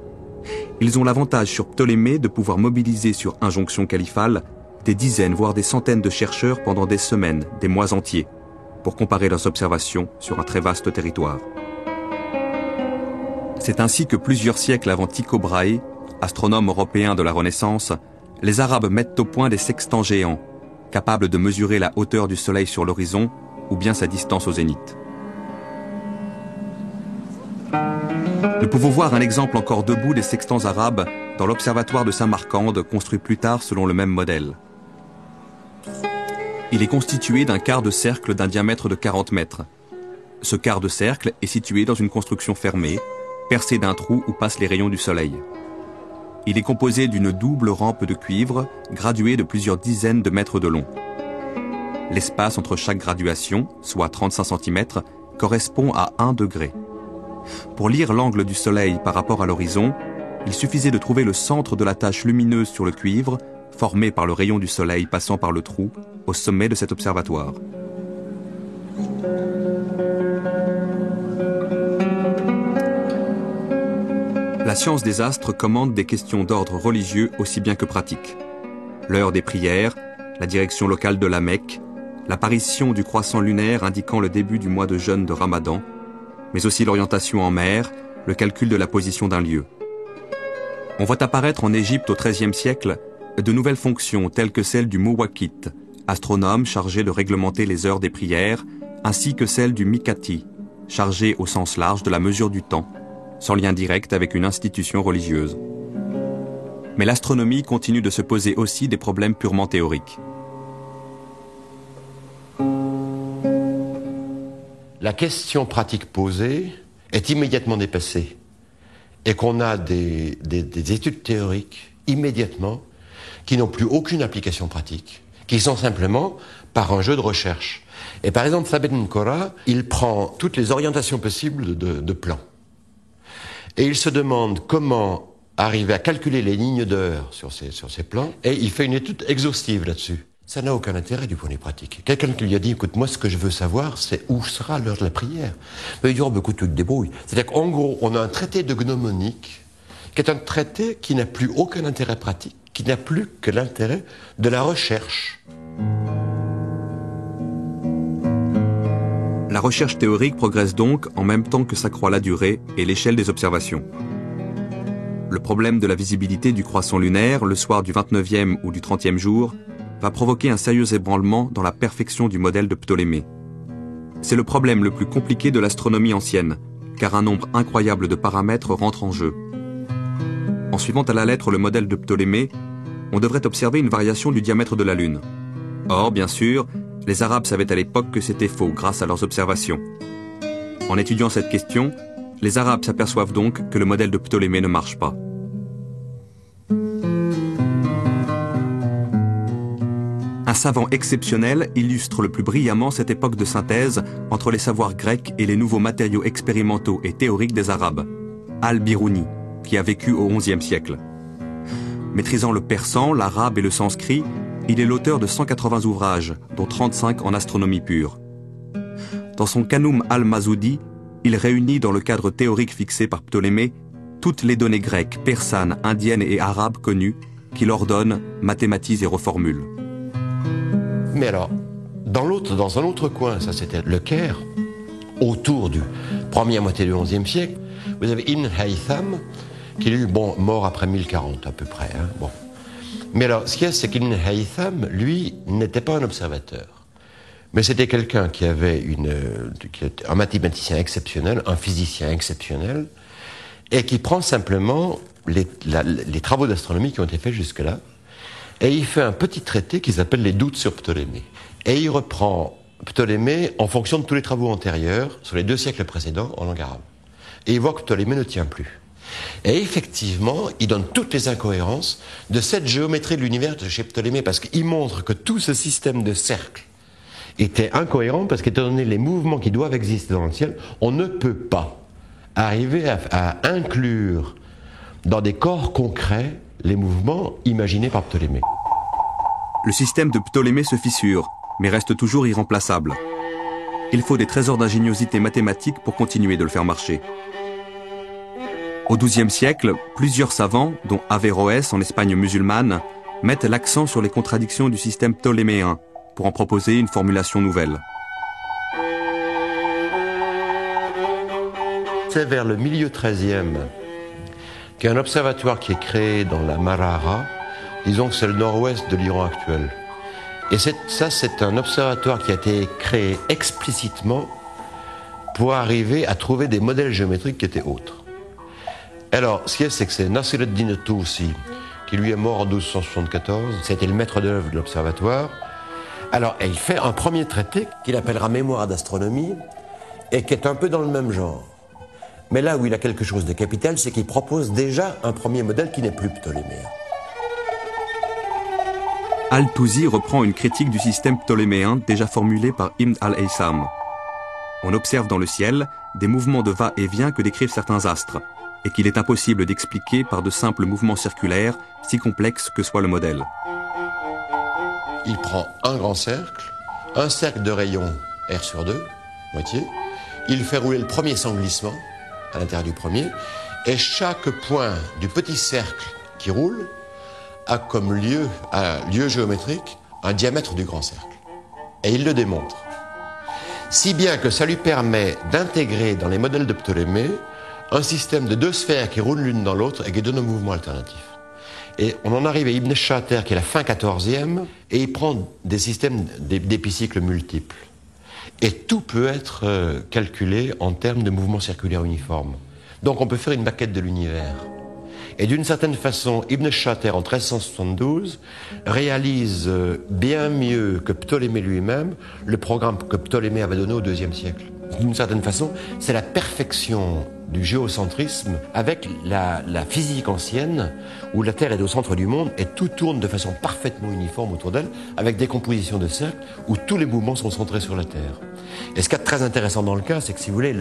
Ils ont l'avantage sur Ptolémée de pouvoir mobiliser sur injonction califale des dizaines voire des centaines de chercheurs pendant des semaines, des mois entiers, pour comparer leurs observations sur un très vaste territoire. C'est ainsi que plusieurs siècles avant Tycho Brahe, astronome européen de la Renaissance, les Arabes mettent au point des sextants géants, capables de mesurer la hauteur du Soleil sur l'horizon ou bien sa distance au zénith. Nous pouvons voir un exemple encore debout des sextants arabes dans l'observatoire de Samarcande, construit plus tard selon le même modèle. Il est constitué d'un quart de cercle d'un diamètre de 40 mètres. Ce quart de cercle est situé dans une construction fermée, percée d'un trou où passent les rayons du soleil. Il est composé d'une double rampe de cuivre graduée de plusieurs dizaines de mètres de long. L'espace entre chaque graduation, soit 35 cm, correspond à 1 degré. Pour lire l'angle du soleil par rapport à l'horizon, il suffisait de trouver le centre de la tache lumineuse sur le cuivre, formée par le rayon du soleil passant par le trou, au sommet de cet observatoire. La science des astres commande des questions d'ordre religieux aussi bien que pratique. L'heure des prières, la direction locale de la Mecque, l'apparition du croissant lunaire indiquant le début du mois de jeûne de Ramadan, mais aussi l'orientation en mer, le calcul de la position d'un lieu. On voit apparaître en Égypte au XIIIe siècle de nouvelles fonctions telles que celle du Muwaqit, astronome chargé de réglementer les heures des prières, ainsi que celle du Mikati, chargé au sens large de la mesure du temps, sans lien direct avec une institution religieuse. Mais l'astronomie continue de se poser aussi des problèmes purement théoriques. La question pratique posée est immédiatement dépassée et qu'on a des études théoriques immédiatement qui n'ont plus aucune application pratique, qui sont simplement par un jeu de recherche. Et par exemple, Thabit Nkora, il prend toutes les orientations possibles de plans. Et il se demande comment arriver à calculer les lignes d'heure sur ces plans, et il fait une étude exhaustive là-dessus. Ça n'a aucun intérêt du point de vue pratique. Quelqu'un qui lui a dit, écoute, moi ce que je veux savoir, c'est où sera l'heure de la prière. Mais il dit, oh, bah, écoute, tu te débrouilles. C'est-à-dire qu'en gros, on a un traité de gnomonique, qui est un traité qui n'a plus aucun intérêt pratique, qui n'a plus que l'intérêt de la recherche. La recherche théorique progresse donc en même temps que s'accroît la durée et l'échelle des observations. Le problème de la visibilité du croissant lunaire le soir du 29e ou du 30e jour va provoquer un sérieux ébranlement dans la perfection du modèle de Ptolémée. C'est le problème le plus compliqué de l'astronomie ancienne, car un nombre incroyable de paramètres rentre en jeu. En suivant à la lettre le modèle de Ptolémée, on devrait observer une variation du diamètre de la Lune. Or, bien sûr, les Arabes savaient à l'époque que c'était faux grâce à leurs observations. En étudiant cette question, les Arabes s'aperçoivent donc que le modèle de Ptolémée ne marche pas. Un savant exceptionnel illustre le plus brillamment cette époque de synthèse entre les savoirs grecs et les nouveaux matériaux expérimentaux et théoriques des Arabes, Al-Biruni, qui a vécu au XIe siècle. Maîtrisant le persan, l'arabe et le sanskrit, il est l'auteur de 180 ouvrages, dont 35 en astronomie pure. Dans son Kanum al-Mazoudi, il réunit dans le cadre théorique fixé par Ptolémée toutes les données grecques, persanes, indiennes et arabes connues qu'il ordonne, mathématise et reformule. Mais alors, dans un autre coin, ça c'était le Caire, autour du première moitié du XIe siècle, vous avez Ibn Haytham, qui est mort après 1040 à peu près. Hein, bon. Mais alors, ce qu'il y a, c'est qu'Ibn Haytham, lui, n'était pas un observateur. Mais c'était quelqu'un qui avait un mathématicien exceptionnel, un physicien exceptionnel, et qui prend simplement les travaux d'astronomie qui ont été faits jusque-là, et il fait un petit traité qui s'appelle les doutes sur Ptolémée. Et il reprend Ptolémée en fonction de tous les travaux antérieurs, sur les 2 siècles précédents, en langue arabe. Et il voit que Ptolémée ne tient plus. Et effectivement, il donne toutes les incohérences de cette géométrie de l'univers de chez Ptolémée, parce qu'il montre que tout ce système de cercles était incohérent, parce qu'étant donné les mouvements qui doivent exister dans le ciel, on ne peut pas arriver à inclure dans des corps concrets les mouvements imaginés par Ptolémée. Le système de Ptolémée se fissure, mais reste toujours irremplaçable. Il faut des trésors d'ingéniosité mathématique pour continuer de le faire marcher. Au XIIe siècle, plusieurs savants, dont Averroès en Espagne musulmane, mettent l'accent sur les contradictions du système ptoléméen pour en proposer une formulation nouvelle. C'est vers le milieu XIIIe qu'il y a un observatoire qui est créé dans la Marara, disons que c'est le nord-ouest de l'Iran actuel. Et c'est un observatoire qui a été créé explicitement pour arriver à trouver des modèles géométriques qui étaient autres. Alors, ce qu'il y a, c'est que c'est Nasir ad-Din Tousi, qui lui est mort en 1274, c'était le maître d'œuvre de l'observatoire. Alors, il fait un premier traité qu'il appellera Mémoire d'astronomie, et qui est un peu dans le même genre. Mais là où il a quelque chose de capital, c'est qu'il propose déjà un premier modèle qui n'est plus ptoléméen. Al-Tousi reprend une critique du système ptoléméen déjà formulée par Ibn al-Haytham. On observe dans le ciel des mouvements de va-et-vient que décrivent certains astres, et qu'il est impossible d'expliquer par de simples mouvements circulaires, si complexes que soit le modèle. Il prend un grand cercle, un cercle de rayon R sur 2, moitié, il fait rouler le premier sans glissement, à l'intérieur du premier, et chaque point du petit cercle qui roule a comme lieu géométrique un diamètre du grand cercle. Et il le démontre. Si bien que ça lui permet d'intégrer dans les modèles de Ptolémée un système de 2 sphères qui roulent l'une dans l'autre et qui donnent un mouvement alternatif. Et on en arrive à Ibn Shater, qui est la fin 14e, et il prend des systèmes d'épicycles multiples. Et tout peut être calculé en termes de mouvements circulaires uniformes. Donc on peut faire une maquette de l'univers. Et d'une certaine façon, Ibn Shater, en 1372, réalise bien mieux que Ptolémée lui-même le programme que Ptolémée avait donné au IIe siècle. D'une certaine façon, c'est la perfection du géocentrisme avec la physique ancienne, où la Terre est au centre du monde et tout tourne de façon parfaitement uniforme autour d'elle, avec des compositions de cercles où tous les mouvements sont centrés sur la Terre. Et ce qui est très intéressant dans le cas, c'est que si vous voulez,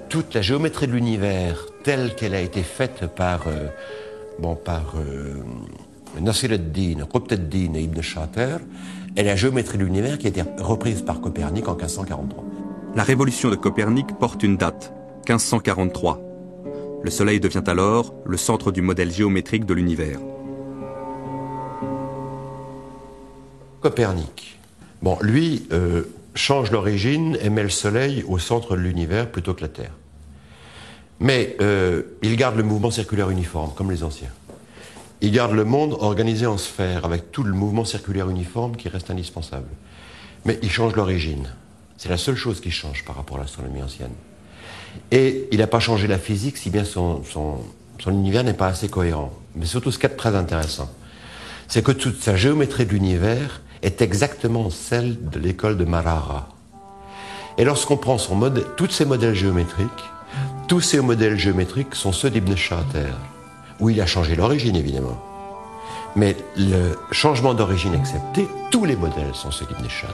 toute la géométrie de l'univers telle qu'elle a été faite par Nasir ad-Din, Qutb ad-Din et Ibn Shater, est la géométrie de l'univers qui a été reprise par Copernic en 1543. La révolution de Copernic porte une date, 1543. Le Soleil devient alors le centre du modèle géométrique de l'univers. Copernic, bon, lui change l'origine et met le Soleil au centre de l'univers plutôt que la Terre. Mais il garde le mouvement circulaire uniforme, comme les anciens. Il garde le monde organisé en sphères, avec tout le mouvement circulaire uniforme qui reste indispensable. Mais il change l'origine. C'est la seule chose qui change par rapport à l'astronomie ancienne. Et il n'a pas changé la physique, si bien son univers n'est pas assez cohérent. Mais surtout, ce qui est très intéressant, c'est que toute sa géométrie de l'univers est exactement celle de l'école de Maragha. Et lorsqu'on prend tous ces modèles géométriques, tous ces modèles géométriques sont ceux d'Ibn Shater, où il a changé l'origine, évidemment. Mais le changement d'origine accepté, tous les modèles sont ceux d'Ibn Shater.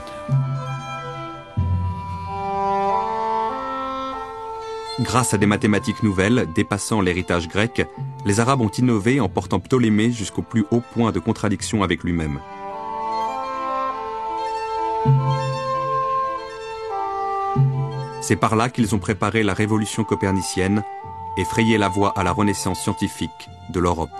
Grâce à des mathématiques nouvelles dépassant l'héritage grec, les Arabes ont innové en portant Ptolémée jusqu'au plus haut point de contradiction avec lui-même. C'est par là qu'ils ont préparé la révolution copernicienne et frayé la voie à la renaissance scientifique de l'Europe.